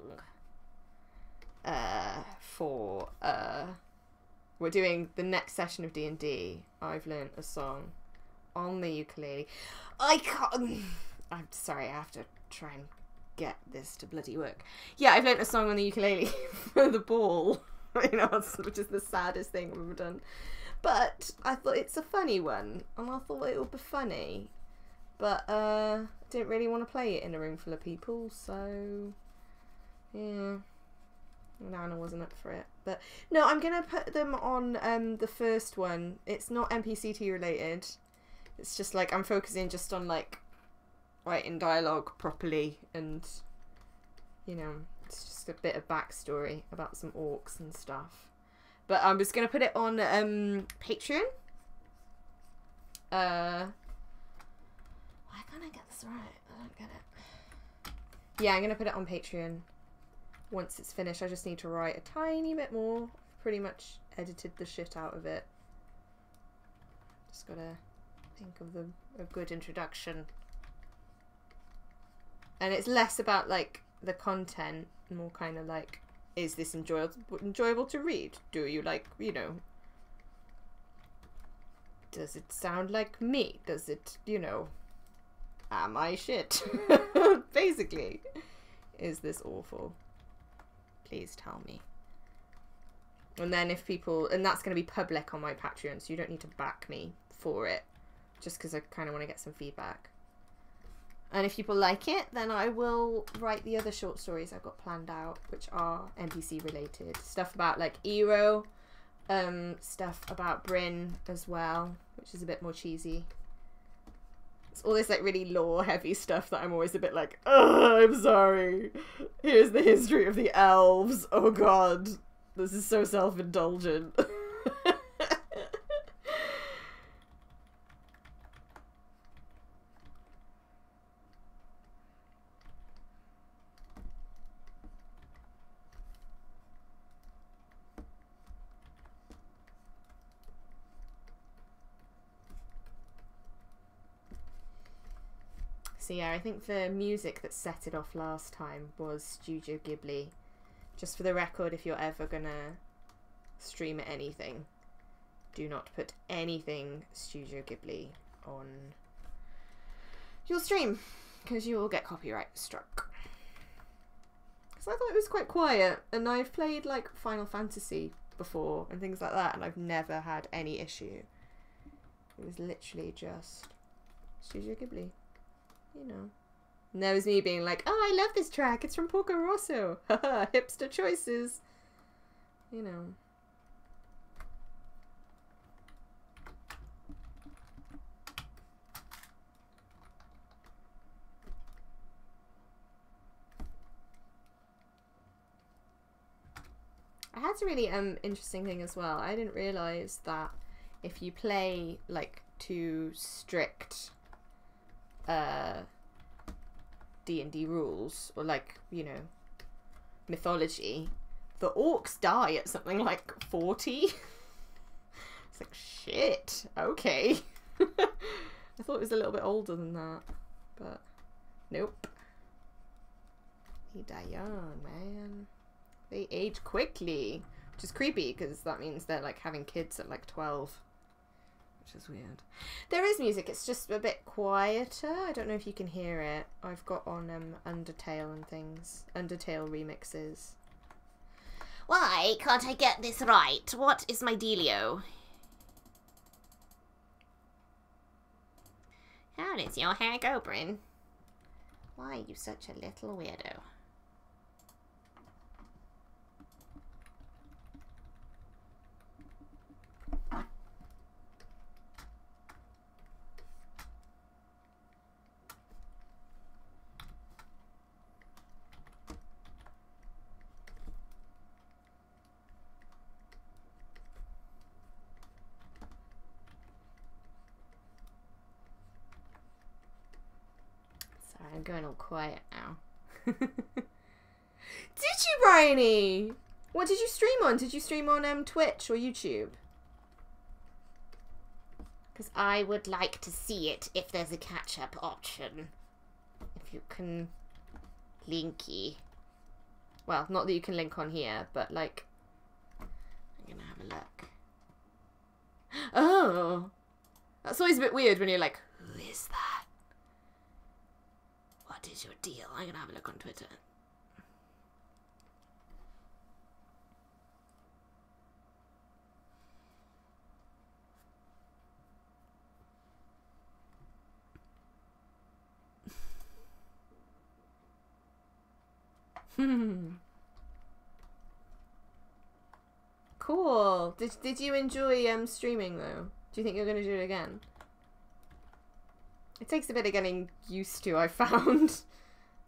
A: For we're doing the next session of D&D. I've learned a song on the ukulele. I can't. I'm sorry. I have to try and get this to bloody work. Yeah, I've learned a song on the ukulele for the ball. You know, which is the saddest thing we've ever done. But I thought it's a funny one, and I thought it would be funny. But I didn't really want to play it in a room full of people, so yeah. Nana wasn't up for it. But no, I'm going to put them on the first one. It's not NPC Tea related. It's just like I'm focusing just on like writing dialogue properly, and you know, it's just a bit of backstory about some orcs and stuff. But I'm just going to put it on Patreon. Why can't I get this right? I don't get it. Yeah, I'm going to put it on Patreon. Once it's finished, I just need to write a tiny bit more. I've pretty much edited the shit out of it. Just gotta think of a good introduction. And it's less about like the content, more kind of like, is this enjoyable to read? Do you like, you know, does it sound like me? Does it, you know, am I shit? Basically, is this awful? Please tell me. And then if people, and that's going to be public on my Patreon, so you don't need to back me for it, just because I kind of want to get some feedback. And if people like it, then I will write the other short stories I've got planned out, which are NPC related. Stuff about like Eero, stuff about Bryn as well, which is a bit more cheesy. It's all this like really lore heavy stuff that I'm always a bit like, oh, I'm sorry. Here's the history of the elves. Oh god, this is so self-indulgent. So yeah, I think the music that set it off last time was Studio Ghibli. Just for the record, if you're ever gonna stream anything, do not put anything Studio Ghibli on your stream, because you will get copyright struck. Because I thought it was quite quiet, and I've played like Final Fantasy before and things like that, and I've never had any issue. It was literally just Studio Ghibli. You know. And there was me being like, oh, I love this track. It's from Porco Rosso. Haha, hipster choices. You know. I had a really interesting thing as well. I didn't realise that if you play like too strict D&D rules, or like, you know, mythology, the orcs die at something like 40. It's like, shit, okay. I thought it was a little bit older than that, but nope. They die young, man. They age quickly, which is creepy because that means they're like having kids at like 12. Which is weird. There is music, it's just a bit quieter. I don't know if you can hear it. I've got on Undertale and things. Undertale remixes.
B: Why can't I get this right? What is my dealio? How does your hair go, Bryn? Why are you such a little weirdo?
A: I'm going all quiet now. Did you, Bryony? What did you stream on? Did you stream on Twitch or YouTube?
B: Because I would like to see it if there's a catch-up option. If you can linky. Well, not that you can link on here, but like... I'm gonna have a look. Oh! That's always a bit weird when you're like, who is that? What is your deal? I'm gonna have a look on Twitter.
A: Cool. Did you enjoy streaming though? Do you think you're gonna do it again? It takes a bit of getting used to, I found.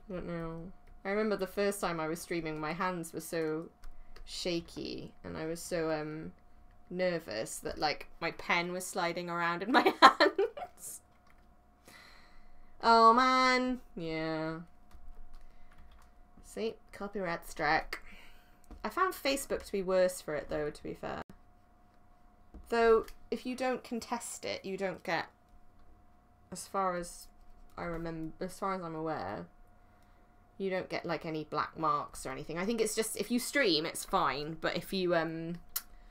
A: I don't know. I remember the first time I was streaming, my hands were so shaky and I was so nervous that like my pen was sliding around in my hands. Oh man. Yeah. See? Copyright strike. I found Facebook to be worse for it though, to be fair. Though, if you don't contest it, you don't get, as far as I remember, as far as I'm aware, you don't get like any black marks or anything. I think it's just, if you stream, it's fine, but if you upload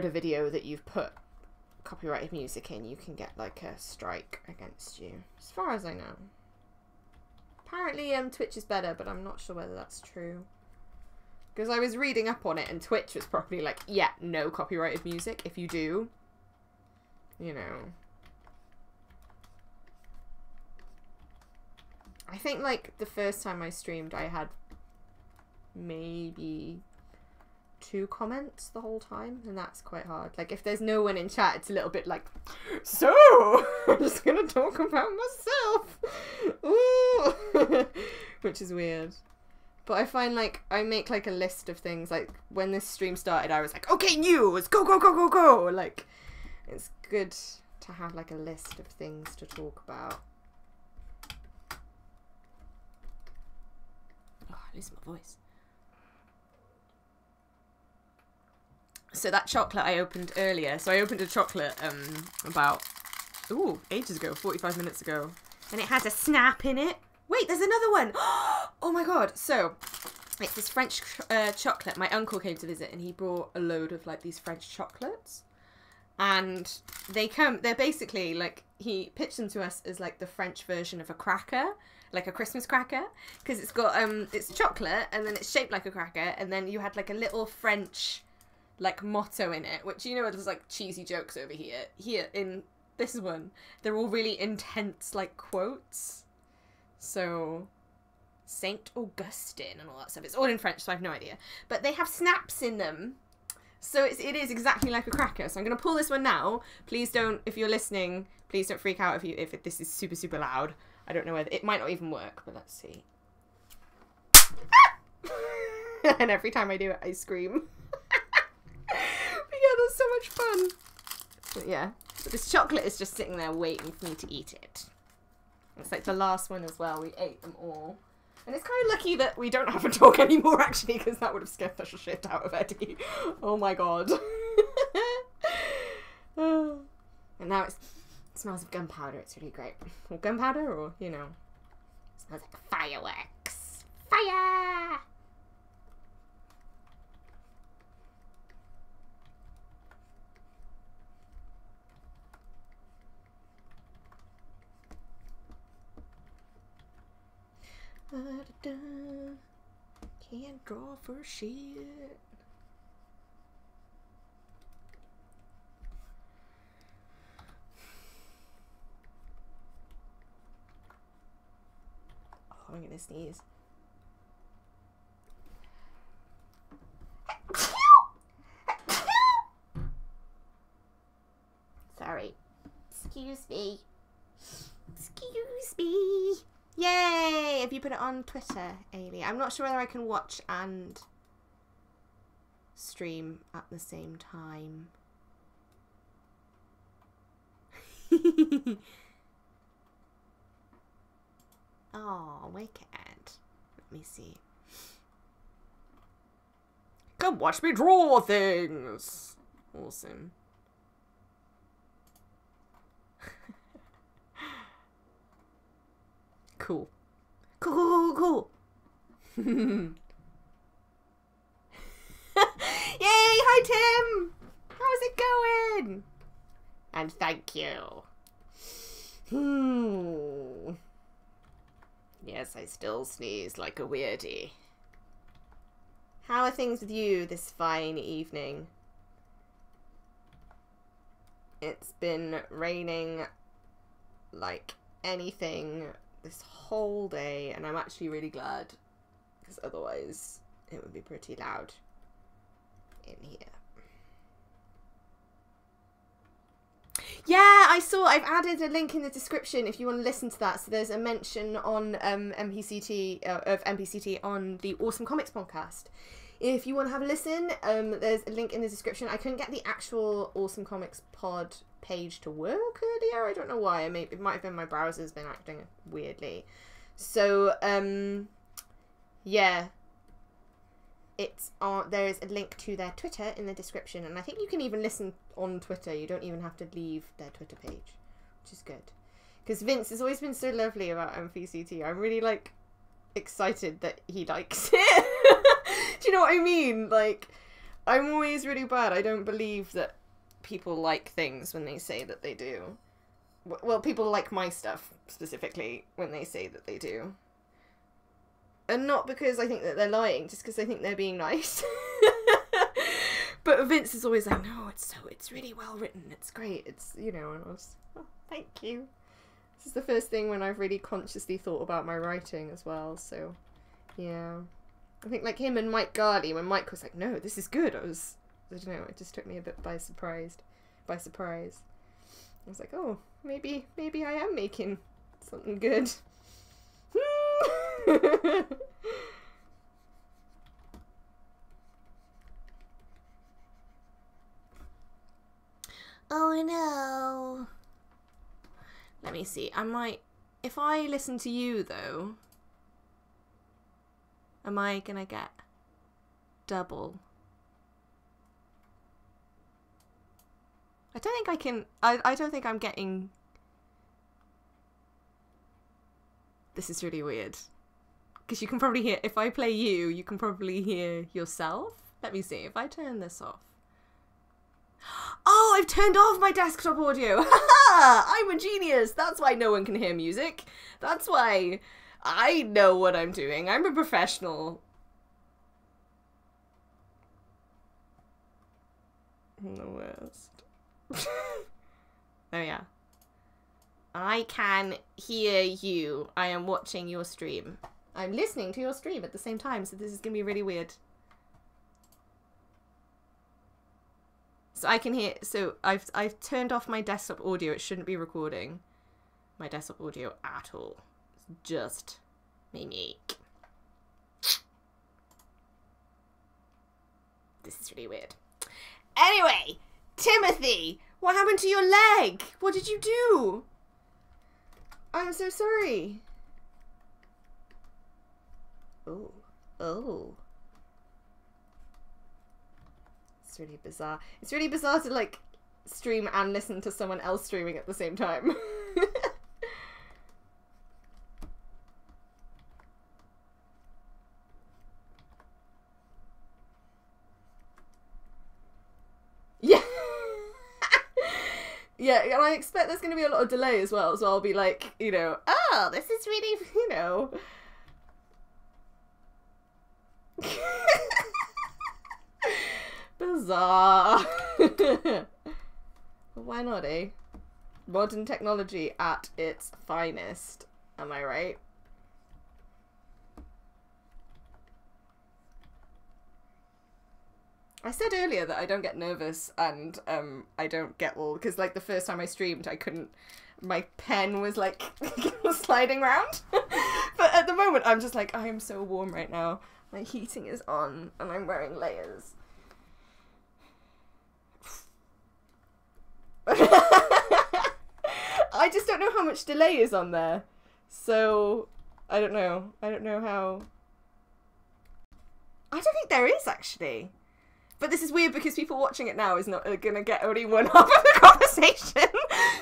A: a video that you've put copyrighted music in, you can get like a strike against you, as far as I know. Apparently Twitch is better, but I'm not sure whether that's true. Because I was reading up on it and Twitch was probably like, yeah, no copyrighted music. If you do, you know. I think like the first time I streamed I had maybe 2 comments the whole time, and that's quite hard. Like if there's no one in chat, it's a little bit like, so I'm just gonna talk about myself. Ooh. Which is weird. But I find like I make like a list of things. Like when this stream started I was like, okay, news, go go go go go. Like it's good to have like a list of things to talk about. Oh, I lose my voice. So that chocolate I opened earlier. So I opened a chocolate about ages ago, 45 minutes ago. And it has a snap in it. Wait, there's another one. Oh my god. So it's this French chocolate. My uncle came to visit and he brought a load of like these French chocolates. And they're basically like, he pitched them to us as like the French version of a cracker, like a Christmas cracker. Because it's got, it's chocolate and then it's shaped like a cracker. And then you had like a little French like motto in it, which, you know, there's like cheesy jokes over here. Here in this one, they're all really intense like quotes. So Saint Augustine and all that stuff. It's all in French, so I have no idea. But they have snaps in them. So it is exactly like a cracker. So I'm going to pull this one now. Please don't, if you're listening, please don't freak out if this is super, super loud. I don't know whether, it might not even work, but let's see. And every time I do it, I scream. But yeah, that's so much fun. But yeah, but this chocolate is just sitting there waiting for me to eat it. It's like the last one as well. We ate them all. And it's kind of lucky that we don't have a dog anymore, actually, because that would have scared the shit out of Eddie. Oh my god. And now it smells of gunpowder. It's really great. Or gunpowder, or, you know. It smells like fireworks. Fire! Can't draw for shit. Oh, I'm gonna sneeze.
B: Sorry. Excuse me.
A: Excuse me. Yay! Have you put it on Twitter, Ailey? I'm not sure whether I can watch and stream at the same time.
B: Oh, wicked.
A: Let me see. Come watch me draw things. Awesome. Cool. Cool. Yay! Hi, Tim! How's it going?
B: And thank you.
A: Yes, I still sneeze like a weirdie. How are things with you this fine evening? It's been raining like anything this whole day, and I'm actually really glad, because otherwise it would be pretty loud in here. Yeah, I saw, I've added a link in the description if you want to listen to that. So there's a mention on Npc Tea on the Awesome Comics podcast. If you want to have a listen, there's a link in the description. I couldn't get the actual Awesome Comics pod page to work earlier. I don't know why. It might have been my browser's been acting weirdly. So, yeah. It's on. There is a link to their Twitter in the description, and I think you can even listen on Twitter. You don't even have to leave their Twitter page, which is good. Because Vince has always been so lovely about Npc Tea. I'm really like excited that he likes it. Do you know what I mean? Like, I'm always really bad. I don't believe that people like things when they say that they do. Well, people like my stuff specifically when they say that they do. And not because I think that they're lying, just because I think they're being nice. But Vince is always like, no, it's really well written. It's great. It's, you know, and I was, oh, thank you. This is the first thing when I've really consciously thought about my writing as well. So, yeah. I think like him and Mike Garley, when Mike was like, no, this is good. I don't know, it just took me a bit by surprise. I was like, oh, maybe I am making something good. Oh no. Let me see. I might, if I listen to you though, am I gonna get double? I don't think I can. I don't think I'm getting. This is really weird. Because you can probably hear, if I play you, you can probably hear yourself. Let me see, if I turn this off. Oh, I've turned off my desktop audio. I'm a genius. That's why no one can hear music. That's why I know what I'm doing. I'm a professional. I'm the worst. Oh yeah. I can hear you. I am watching your stream. I'm listening to your stream at the same time, so this is gonna be really weird. So I can hear, so I've turned off my desktop audio. It shouldn't be recording my desktop audio at all. It's just me mic. This is really weird. Anyway, Timothy, what happened to your leg? What did you do? I'm so sorry. Oh. It's really bizarre. It's really bizarre to like stream and listen to someone else streaming at the same time. Yeah. Yeah, and I expect there's going to be a lot of delay as well, so I'll be like, you know, oh, this is really, you know. Bizarre. Why not, eh? Modern technology at its finest. Am I right? I said earlier that I don't get nervous and I don't get all, because like the first time I streamed I couldn't, my pen was like sliding around. But at the moment I'm just like, I am so warm right now. My heating is on and I'm wearing layers. I just don't know how much delay is on there. So, I don't know. I don't know how... I don't think there is, actually. But this is weird because people watching it now is not gonna get only one half of the conversation.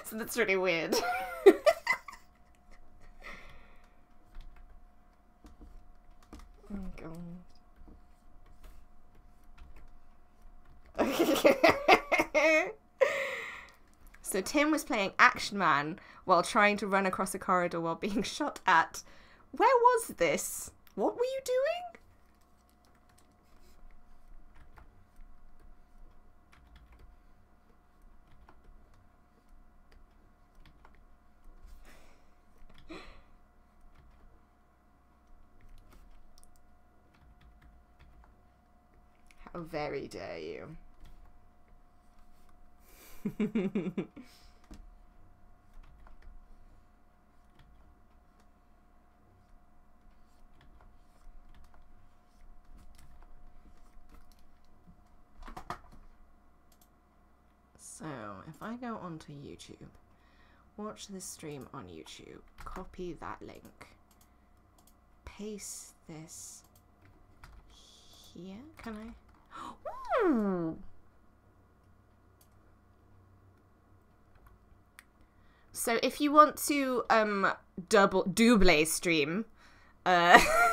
A: So that's really weird. Oh god. So Tim was playing Action Man while trying to run across a corridor while being shot at. Where was this? What were you doing? How very dare you. So, if I go onto YouTube, watch this stream on YouTube, copy that link, paste this here, can I? Ooh. So if you want to double stream,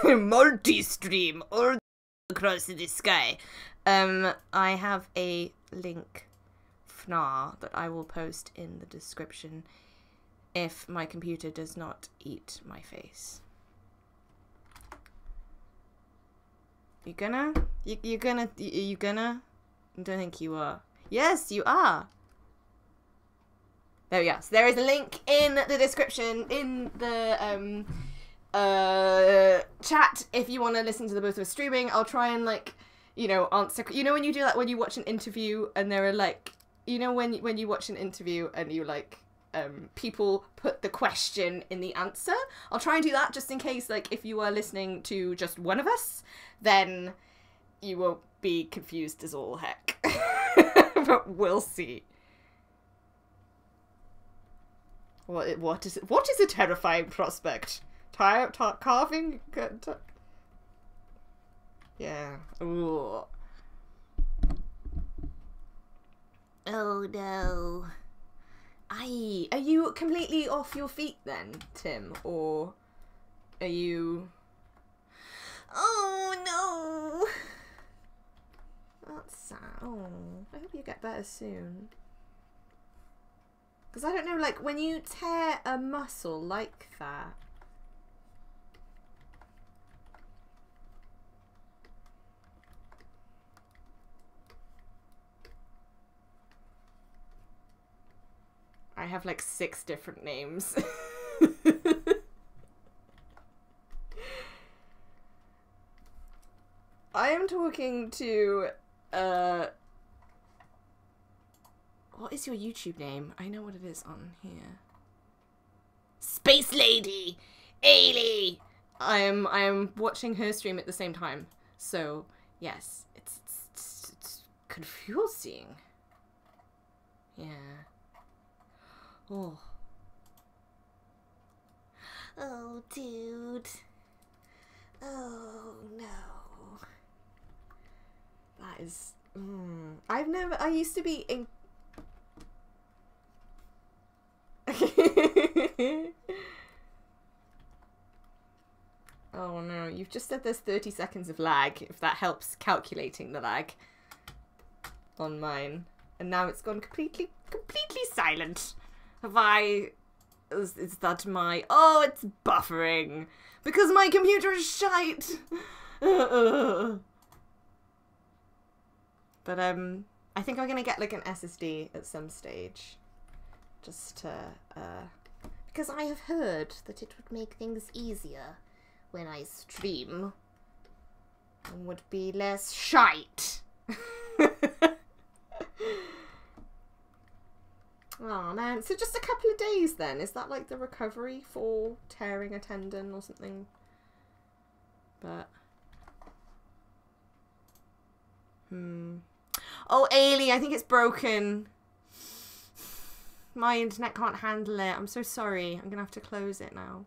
A: multi-stream all across the sky, I have a link that I will post in the description if my computer does not eat my face. You gonna? You gonna? I don't think you are. Yes, you are. There we go. So there is a link in the description in the chat if you want to listen to the both of us streaming. I'll try and answer. You know when you do that when you watch an interview and there are when you watch an interview and you people put the question in the answer. I'll try and do that just in case if you are listening to just one of us, then you won't be confused as all heck. But we'll see. What is a terrifying prospect? Carving? Yeah. Ooh. Oh no. Are you completely off your feet then, Tim? Or are you... Oh no. That's sad. Oh, I hope you get better soon. Because I don't know, when you tear a muscle like that... I have 6 different names. I am talking to, what is your YouTube name? I know what it is on here. Space Lady! Ailey! I am watching her stream at the same time. So, yes, it's confusing. Yeah. Oh. Oh, dude. Oh, no. That is... I used to be in... Oh, no. You've just said there's 30 seconds of lag, if that helps calculating the lag on mine. And now it's gone completely silent. Is that my... Oh, it's buffering. Because my computer is shite. But, I think I'm gonna get, an SSD at some stage. Just to, because I have heard that it would make things easier when I stream. And would be less shite. Oh man, so just a couple of days then? Is that the recovery for tearing a tendon or something? But... Oh, Ailey, I think it's broken. My internet can't handle it. I'm so sorry. I'm gonna have to close it now.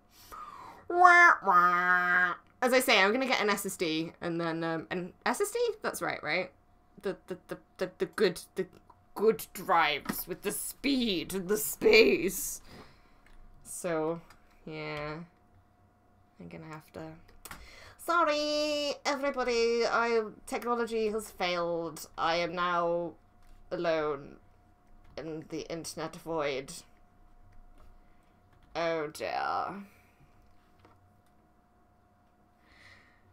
A: As I say, I'm gonna get an SSD and then, an SSD? That's right? the good drives with the speed and the space. So yeah, I'm gonna have to. Sorry, everybody. Technology has failed. I am now alone in the internet void. Oh dear.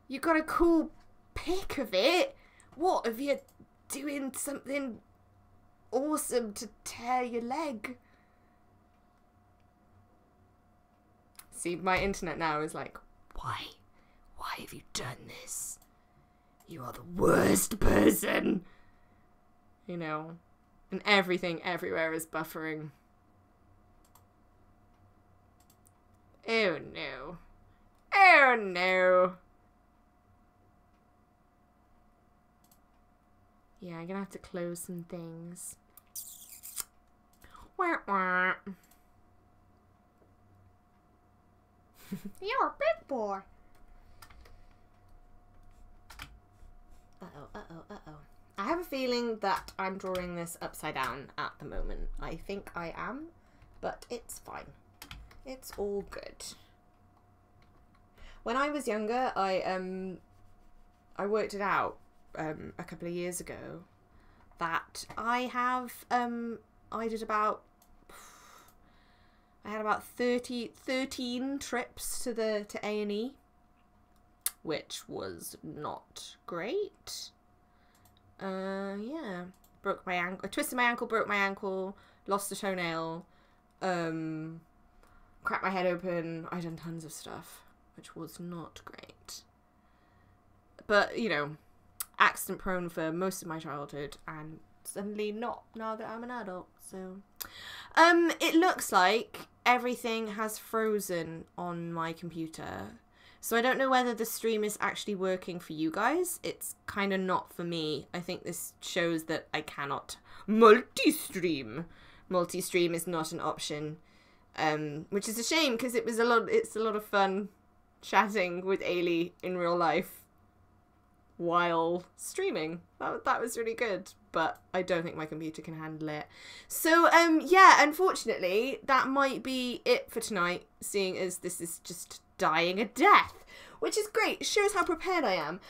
A: You got a cool pic of it? What, if you're doing something awesome to tear your leg? See, my internet now is like, why? Why have you done this? You are the worst person. You know, and everything everywhere is buffering. Oh no. Oh no. Yeah, I'm gonna have to close some things. Wah, wah.
B: You're a big boy. Uh-oh, uh-oh, uh-oh.
A: I have a feeling that I'm drawing this upside down at the moment. I think I am, but it's fine. It's all good. When I was younger, I worked it out a couple of years ago that I had about 13 trips to A&E, which was not great. Yeah, broke my ankle, I twisted my ankle, broke my ankle, lost a toenail, cracked my head open. I done tons of stuff, which was not great. But, you know, accident prone for most of my childhood, and suddenly not now that I'm an adult. So it looks like everything has frozen on my computer, so I don't know whether the stream is actually working for you guys. It's kind of not for me. I think this shows that I cannot multi-stream. Multi-stream is not an option, which is a shame, because it's a lot of fun chatting with Ailey in real life while streaming. That was really good, but I don't think my computer can handle it. So yeah, unfortunately that might be it for tonight, seeing as this is just dying a death, which is great. It shows how prepared I am.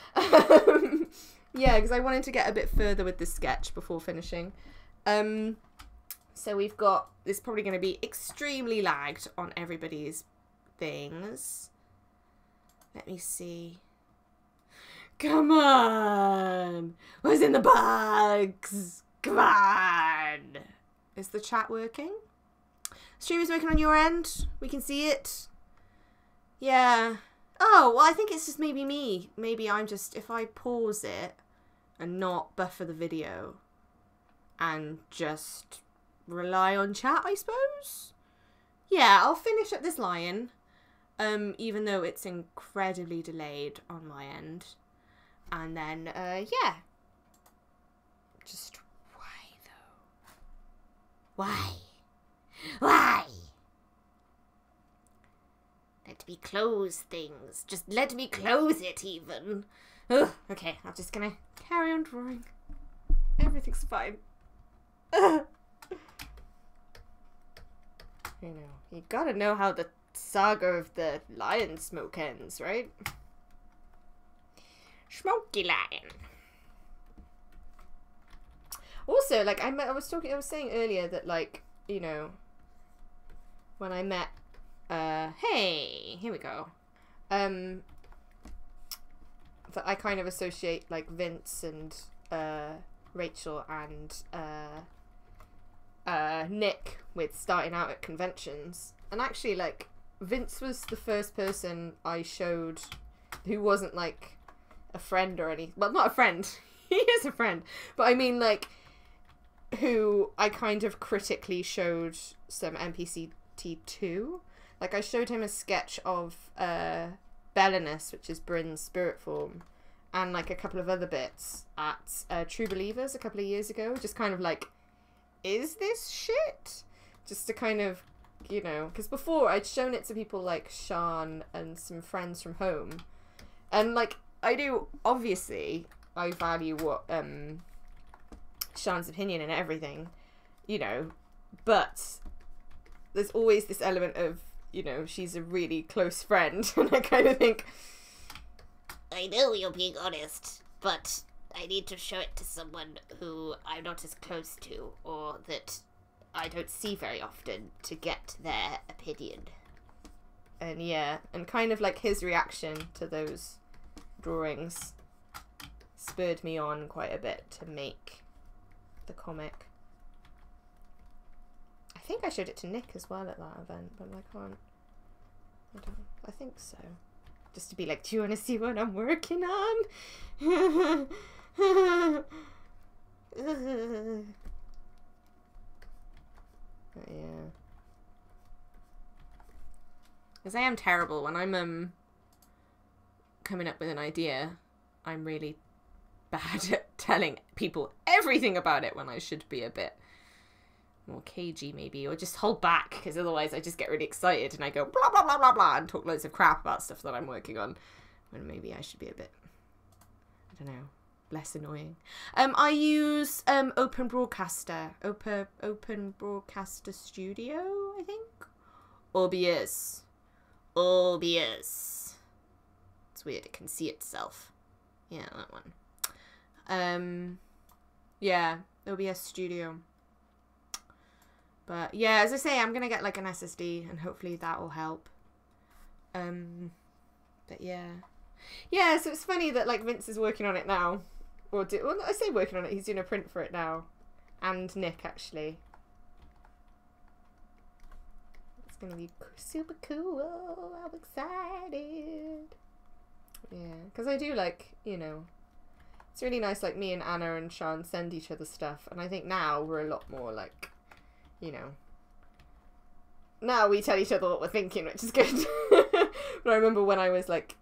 A: Yeah, because I wanted to get a bit further with this sketch before finishing. So we've got this, probably going to be extremely lagged on everybody's things. Let me see. Come on! What's in the box? Come on! Is the chat working? Stream is working on your end? We can see it? Yeah. Oh, well, I think it's just maybe me. Maybe I'm just, if I pause it and not buffer the video and just rely on chat, I suppose? Yeah, I'll finish up this lion, even though it's incredibly delayed on my end. And then, yeah. Just, why though? Why? Why? Let me close things. Just let me close it, even. Ugh, okay, I'm just gonna carry on drawing. Everything's fine. You know, you gotta know how the saga of the lion smoke ends, right? Smoky lion. Also, like, I was saying earlier that, like, you know, when I met, hey, here we go, that I kind of associate, like, Vince and, Rachel and, Nick with starting out at conventions. And actually, like, Vince was the first person I showed who wasn't, like, a friend or any, well, not a friend, he is a friend, but I mean, like, who I kind of critically showed some NPC Tea to. Like, I showed him a sketch of Bellinus, which is Bryn's spirit form, and like a couple of other bits at True Believers a couple of years ago, just kind of like, is this shit? Just to kind of, you know, because before I'd shown it to people like Sean and some friends from home, and like, I do, obviously, I value what Sean's opinion and everything, you know, but there's always this element of, you know, she's a really close friend, and I kind of think,
B: I know you're being honest, but I need to show it to someone who I'm not as close to, or that I don't see very often, to get their opinion.
A: And yeah, and kind of like his reaction to those drawings spurred me on quite a bit to make the comic. I think I showed it to Nick as well at that event, but I think so. Just to be like, do you want to see what I'm working on? But yeah. Because I am terrible when I'm coming up with an idea. I'm really bad at telling people everything about it when I should be a bit more cagey maybe, or just hold back, because otherwise I just get really excited and I go blah blah blah blah blah and talk loads of crap about stuff that I'm working on, when maybe I should be a bit, I don't know, less annoying. I use Open Broadcaster Studio, I think. OBS. It's weird, it can see itself. Yeah, that one. Yeah, OBS Studio. But yeah, as I say, I'm gonna get like an SSD and hopefully that will help. But yeah. Yeah, so it's funny that like Vince is working on it now. Well, I say working on it, he's doing a print for it now. And Nick, actually. It's gonna be super cool. I'm excited. Yeah, because I do like, you know, it's really nice, like me and Anna and Sean send each other stuff, and I think now we're a lot more like, you know, now we tell each other what we're thinking, which is good. But I remember when I was like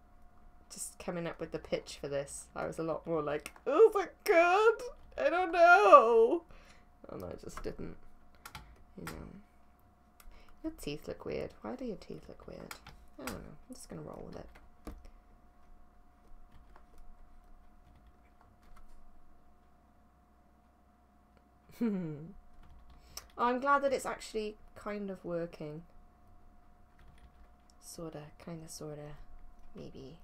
A: just coming up with the pitch for this, I was a lot more like, oh my god, I don't know, and I just didn't, you know. Your teeth look weird. Why do your teeth look weird? I don't know, I'm just gonna roll with it. Oh, I'm glad that it's actually kind of working. Sorta, kinda, sorta, maybe.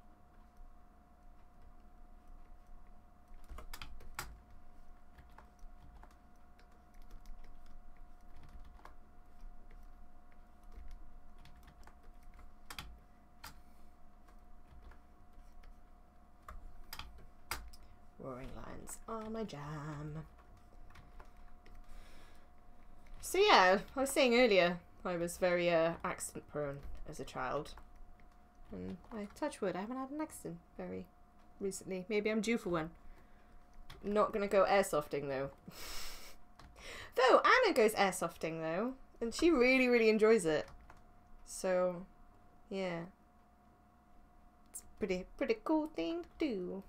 A: Roaring lines are my jam. So yeah, I was saying earlier, I was very accident prone as a child. And I touch wood, I haven't had an accident very recently. Maybe I'm due for one. Not gonna go airsofting though. Though Anna goes airsofting though, and she really, really enjoys it. So yeah. It's a pretty cool thing to do.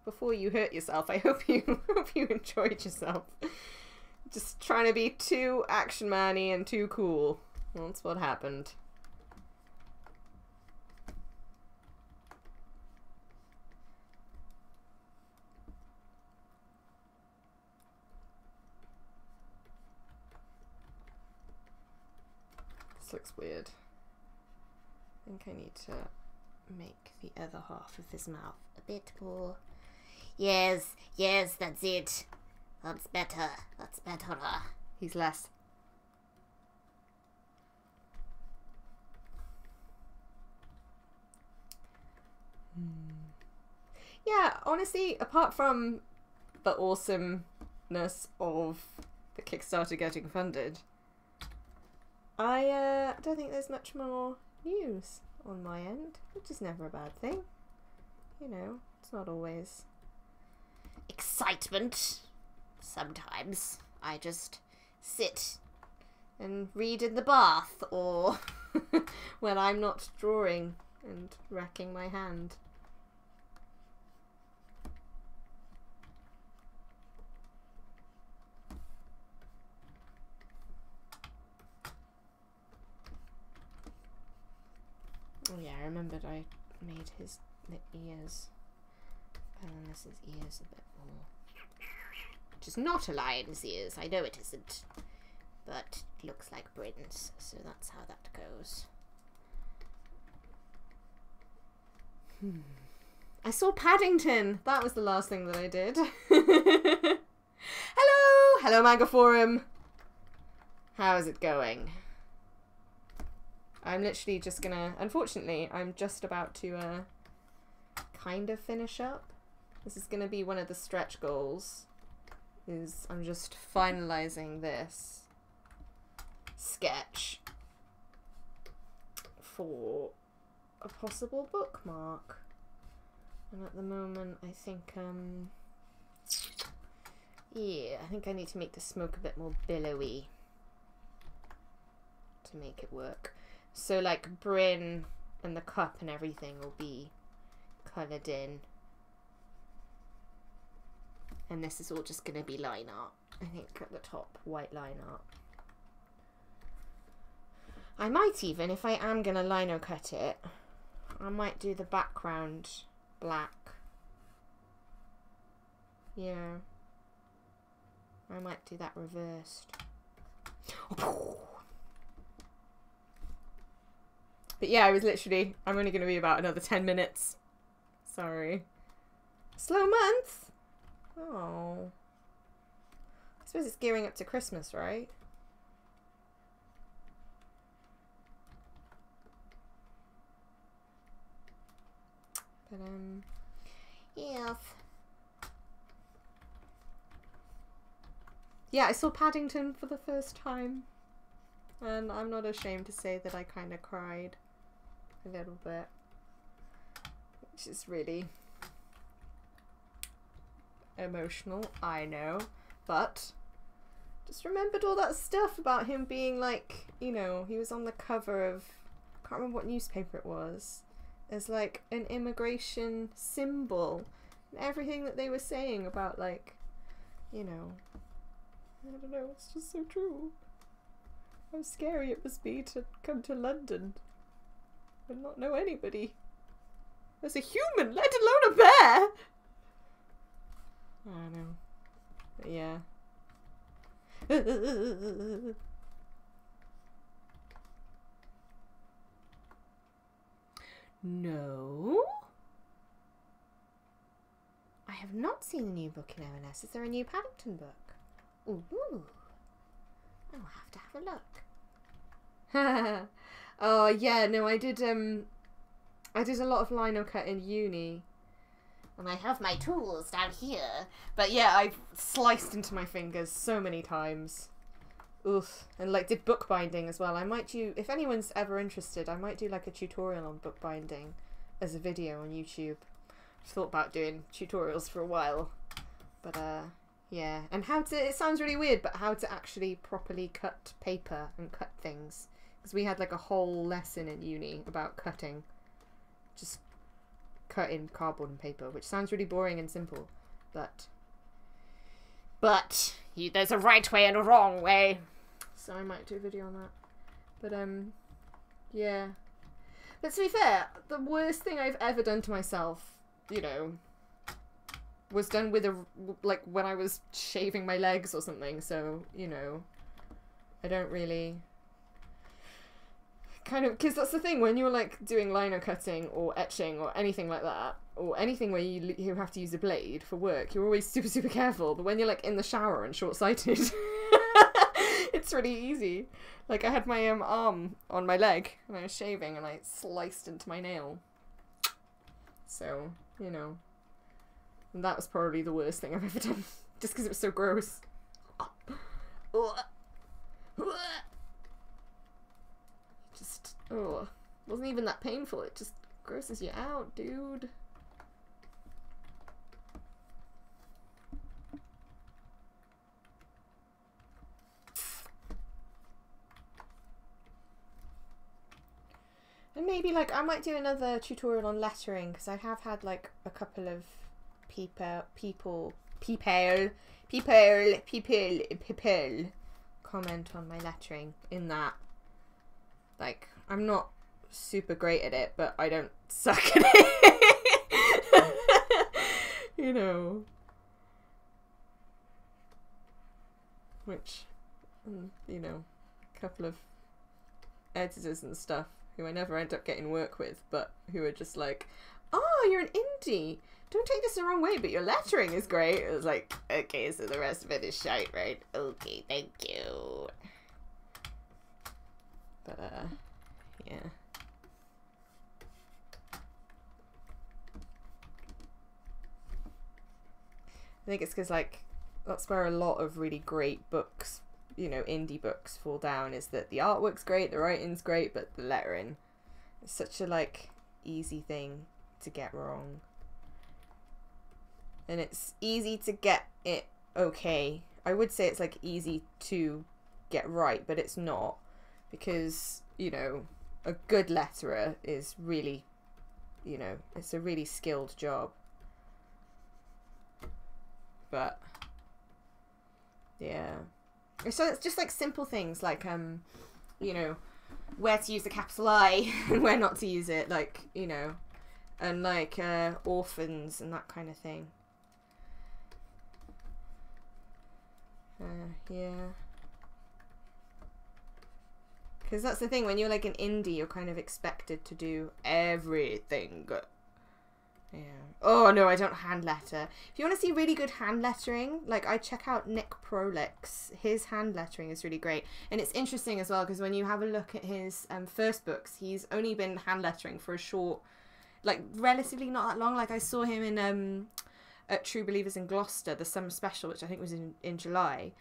A: Before you hurt yourself, I hope you enjoyed yourself. Just trying to be too action man-y and too cool. That's what happened. This looks weird. I think I need to make the other half of his mouth a bit more.
B: Yes, that's it. That's better. That's better.
A: He's less. Yeah, honestly, apart from the awesomeness of the Kickstarter getting funded, I don't think there's much more news on my end, which is never a bad thing. You know, it's not always
B: excitement. Sometimes I just sit
A: and read in the bath, or when I'm not drawing and racking my hand. Oh yeah, I remembered I made his ears
B: Unless his ears a bit more. Which is not a lion's ears, I know it isn't. But it looks like Bryn's, so that's how that goes. I saw Paddington! That was the last thing that I did. Hello! Hello, Manga Forum! How is it going? I'm literally just gonna... Unfortunately, I'm just about to kind of finish up. This is gonna be one of the stretch goals. I'm just finalising this sketch for a possible bookmark. And at the moment, I think, yeah, I think I need to make the smoke a bit more billowy to make it work. So, like, Bryn and the cup and everything will be coloured in. And this is all just going to be line art. I think at the top, white line art. I might even, if I am going to lino cut it, I might do the background black. Yeah. I might do that reversed. But yeah, I'm only going to be about another 10 minutes. Sorry. Slow month? Oh. I suppose it's gearing up to Christmas, right? But, yes. Yeah, I saw Paddington for the first time. And I'm not ashamed to say that I kind of cried a little bit. Which is really emotional, I know. But just remembered all that stuff about him being like, you know, he was on the cover of, I can't remember what newspaper it was, as like an immigration symbol. And everything that they were saying about, like, you know, I don't know, it's just so true. How scary it must be to come to London and not know anybody. As a human, let alone a bear! I don't know. But yeah. No? I have not seen a new book in ONS. Is there a new Paddington book? Ooh. I'll have to have a look. Oh yeah, no, I did a lot of lino cut in uni. And I have my tools down here. But yeah, I've sliced into my fingers so many times. Oof. And like did bookbinding as well. I might do, if anyone's ever interested, I might do like a tutorial on bookbinding as a video on YouTube. I've thought about doing tutorials for a while. But yeah. And how to, it sounds really weird, but how to actually properly cut paper and cut things. Because we had like a whole lesson in uni about cutting. Just cutting cardboard and paper, which sounds really boring and simple, but there's a right way and a wrong way. So I might do a video on that. But yeah. But to be fair, the worst thing I've ever done to myself, you know, was done with like when I was shaving my legs or something. So, you know, I don't really kind of, because that's the thing, when you're like doing lino cutting or etching or anything like that, or anything where you have to use a blade for work, you're always super, super careful. But when you're like in the shower and short-sighted, it's really easy. Like I had my arm on my leg and I was shaving and I sliced into my nail. So, you know, and that was probably the worst thing I've ever done, just because it was so gross. Just, oh, wasn't even that painful, it just grosses you out, dude. And maybe like I might do another tutorial on lettering, because I have had like a couple of people comment on my lettering, in that like I'm not super great at it, but I don't suck at it.
A: You know. Which, you know, a couple of editors and stuff who I never end up getting work with, but who are just like, oh, you're an indie. Don't take this the wrong way, but your lettering is great. It was like, okay, so the rest of it is shite, right? Okay, thank you. But, yeah. I think it's because, like, that's where a lot of really great books, you know, indie books fall down, is that the artwork's great, the writing's great, but the lettering is such a, like, easy thing to get wrong. And it's easy to get it okay. I would say it's, like, easy to get right, but it's not. Because, you know, a good letterer is really, you know, it's a really skilled job. But, yeah. So it's just, like, simple things, like, you know, where to use the capital I and where not to use it, like, you know, and, like, orphans and that kind of thing. Yeah. Because that's the thing, when you're like an indie, you're kind of expected to do everything. Yeah. Oh no, I don't hand letter. If you want to see really good hand lettering, like, I check out Nick Prolix. His hand lettering is really great. And it's interesting as well, because when you have a look at his first books, he's only been hand lettering for a short, like, relatively not that long. Like, I saw him in at True Believers in Gloucester, the summer special, which I think was in July.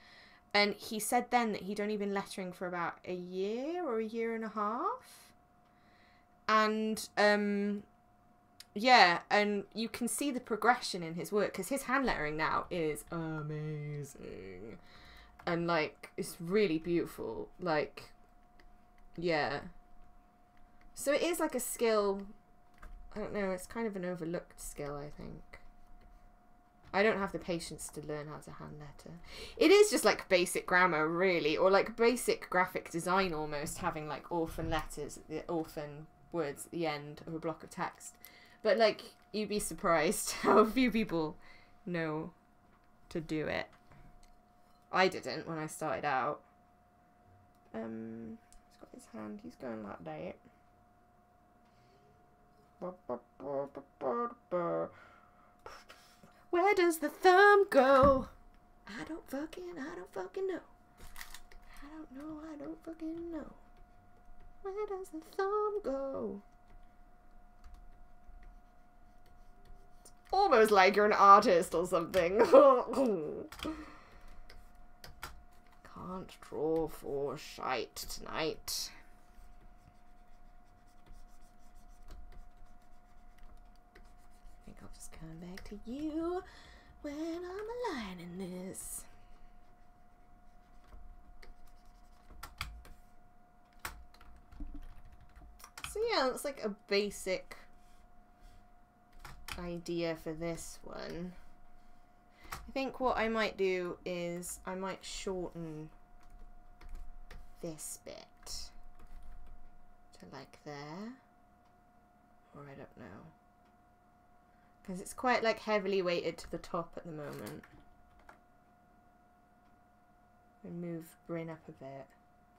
A: And he said then that he'd only been lettering for about a year or a year and a half. And, yeah, and you can see the progression in his work, because his hand lettering now is amazing. And, like, it's really beautiful. Like, yeah. So it is, like, a skill. I don't know, it's kind of an overlooked skill, I think. I don't have the patience to learn how to hand letter. It is just like basic grammar, really, or like basic graphic design almost, having like orphan letters, the orphan words at the end of a block of text. But like, you'd be surprised how few people know to do it. I didn't when I started out. He's got his hand, he's going like that. Where does the thumb go? I don't fucking know. I don't fucking know. Where does the thumb go? It's almost like you're an artist or something. Can't draw for shite tonight. Come back to you when I'm aligning this. So yeah, that's like a basic idea for this one. I think what I might do is I might shorten this bit to like there, or I don't know. Because it's quite, like, heavily weighted to the top at the moment. And move Bryn up a bit.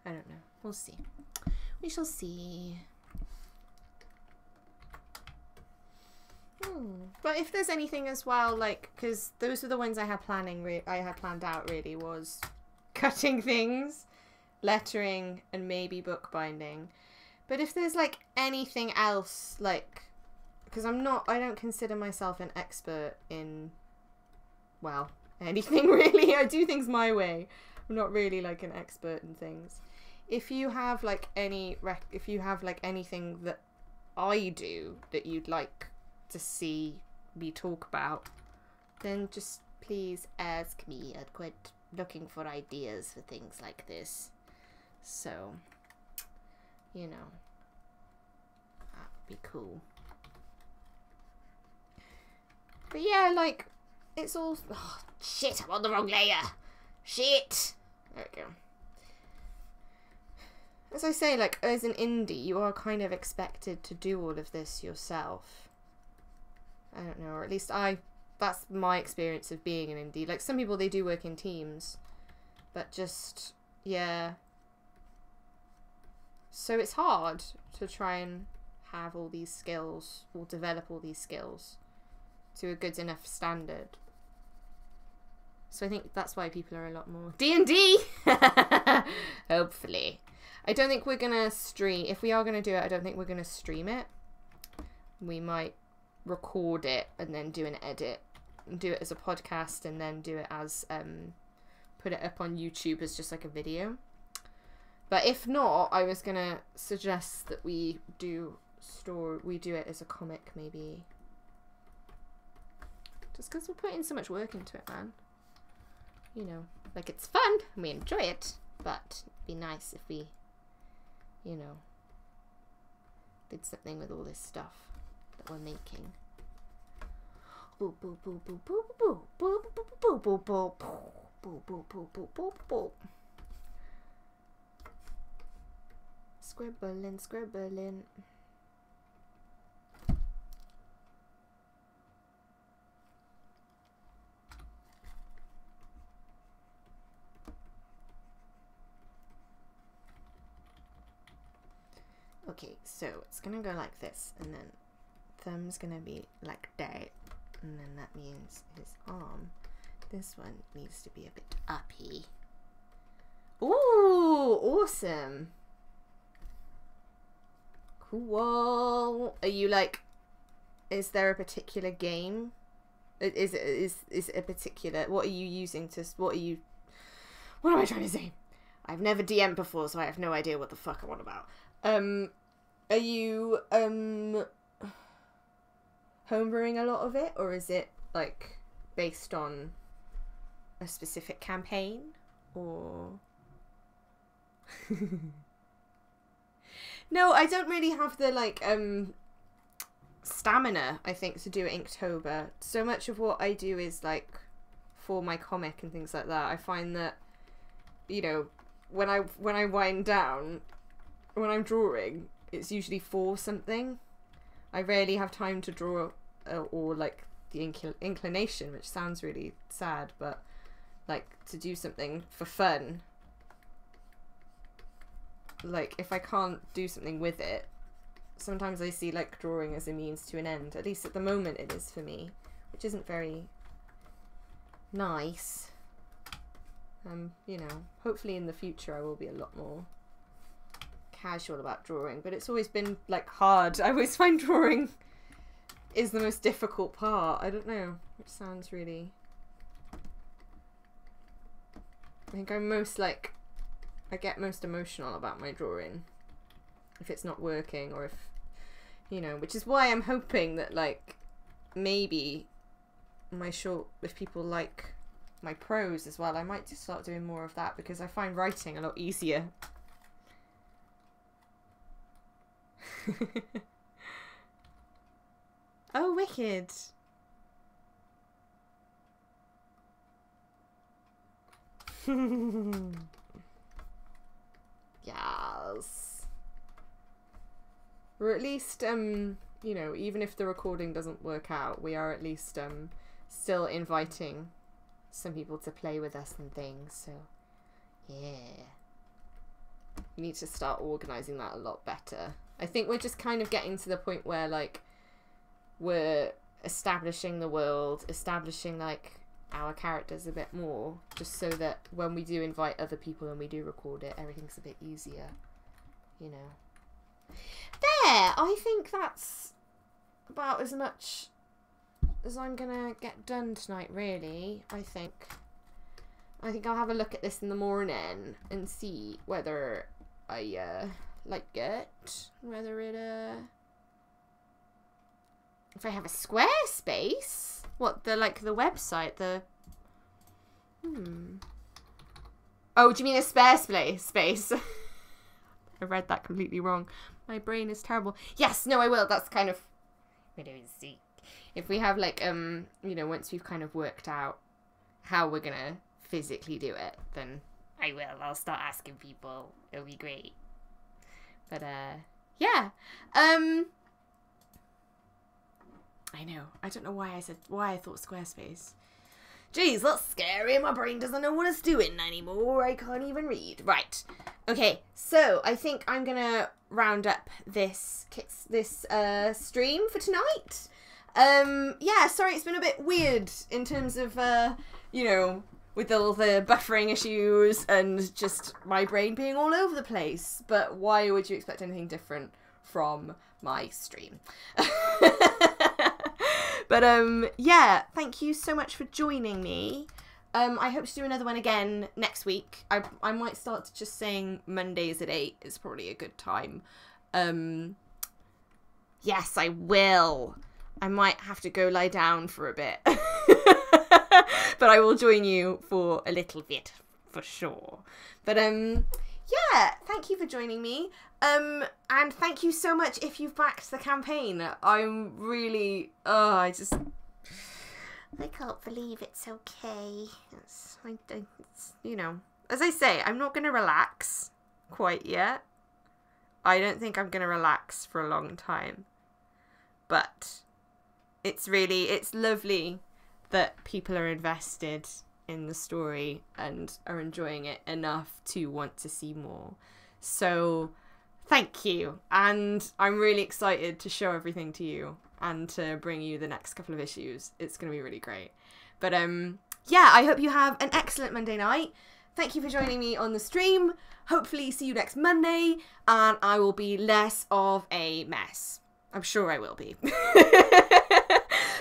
A: I don't know. We'll see. We shall see. But if there's anything as well, like, because those were the ones I had planned out, really, was cutting things, lettering, and maybe bookbinding. But if there's, like, anything else, like, because I don't consider myself an expert in, well, anything really. I do things my way. I'm not really like an expert in things. If you have like anything that I do that you'd like to see me talk about, then just please ask me. I'm quite looking for ideas for things like this. So, you know, that would be cool. But yeah, like, it's all... Oh, shit, I'm on the wrong layer. Shit. There we go. As I say, like, as an indie, you are kind of expected to do all of this yourself. I don't know, or at least I that's my experience of being an indie. Like, some people, they do work in teams, but just, yeah. So it's hard to try and have all these skills, or develop all these skills to a good enough standard. So I think that's why people are a lot more D&D. Hopefully. I don't think we're gonna stream. If we are gonna do it, I don't think we're gonna stream it. We might record it and then do an edit, and do it as a podcast, and then do it as put it up on YouTube as just like a video. But if not, I was gonna suggest that we do it as a comic, maybe. Just because we're putting so much work into it, man. You know, like, it's fun and we enjoy it, but it'd be nice if we, you know, did something with all this stuff that we're making. Boo boo boo boo boo boo boo boo boo boo boo boo boo boo boo boo boo. Scribbling, scribbling. Okay, so it's gonna go like this, and then thumb's gonna be like that, and then that means his arm, this one needs to be a bit uppy. Ooh, awesome. Cool. Are you like, is there a particular game? Is it a particular, what are you using to, what am I trying to say? I've never DM'd before, so I have no idea what the fuck I'm on about. Are you homebrewing a lot of it, or is it like based on a specific campaign, or? No, I don't really have the like stamina, I think, to do Inktober. So much of what I do is like for my comic and things like that. I find that, you know, when I wind down, when I'm drawing, it's usually for something. I rarely have time to draw, or like the inclination, which sounds really sad, but like to do something for fun. Like, if I can't do something with it, sometimes I see like drawing as a means to an end. At least at the moment it is for me, which isn't very nice. You know, hopefully in the future I will be a lot more casual about drawing, but it's always been like hard. I always find drawing is the most difficult part. I don't know, which sounds really, I think I'm most like, I get most emotional about my drawing if it's not working, or if, you know, which is why I'm hoping that like maybe my short, if people like my prose as well, I might just start doing more of that, because I find writing a lot easier. Oh, wicked. Yes. Or at least, you know, even if the recording doesn't work out, we are at least still inviting some people to play with us and things, so yeah. We need to start organising that a lot better. I think we're just kind of getting to the point where like we're establishing the world, establishing like our characters a bit more, just so that when we do invite other people and we do record it, everything's a bit easier, you know. There! I think that's about as much as I'm gonna get done tonight, really. I think I'll have a look at this in the morning and see whether I like it, whether it if I have a Squarespace. What, the like the website, the Oh, do you mean a spare space? I read that completely wrong. My brain is terrible. Yes, no, I will. That's kind of, we don't see. If we have like you know, once we've kind of worked out how we're gonna physically do it, then I will. I'll start asking people. It'll be great. But yeah. I know. I don't know why I thought Squarespace. Jeez, that's scary. My brain doesn't know what it's doing anymore. I can't even read. Right. Okay, so I think I'm gonna round up this stream for tonight. Yeah, sorry, it's been a bit weird in terms of, you know, with all the buffering issues and just my brain being all over the place. But why would you expect anything different from my stream? But, yeah, thank you so much for joining me. I hope to do another one again next week. I might start just saying Mondays at 8 is probably a good time. Yes, I will. I might have to go lie down for a bit. But I will join you for a little bit, for sure. But, yeah, thank you for joining me. And thank you so much if you've backed the campaign. I'm really, I can't believe it's okay. It's, you know, as I say, I'm not going to relax quite yet. I don't think I'm going to relax for a long time. But it's lovely that people are invested in the story and are enjoying it enough to want to see more. So thank you, and I'm really excited to show everything to you and to bring you the next couple of issues. It's going to be really great. But yeah, I hope you have an excellent Monday night. Thank you for joining me on the stream. Hopefully see you next Monday, and I will be less of a mess. I'm sure I will be.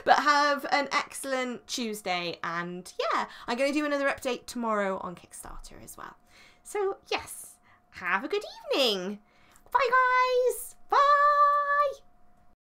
A: But have an excellent Tuesday, and yeah, I'm going to do another update tomorrow on Kickstarter as well. So yes, have a good evening. Bye guys. Bye.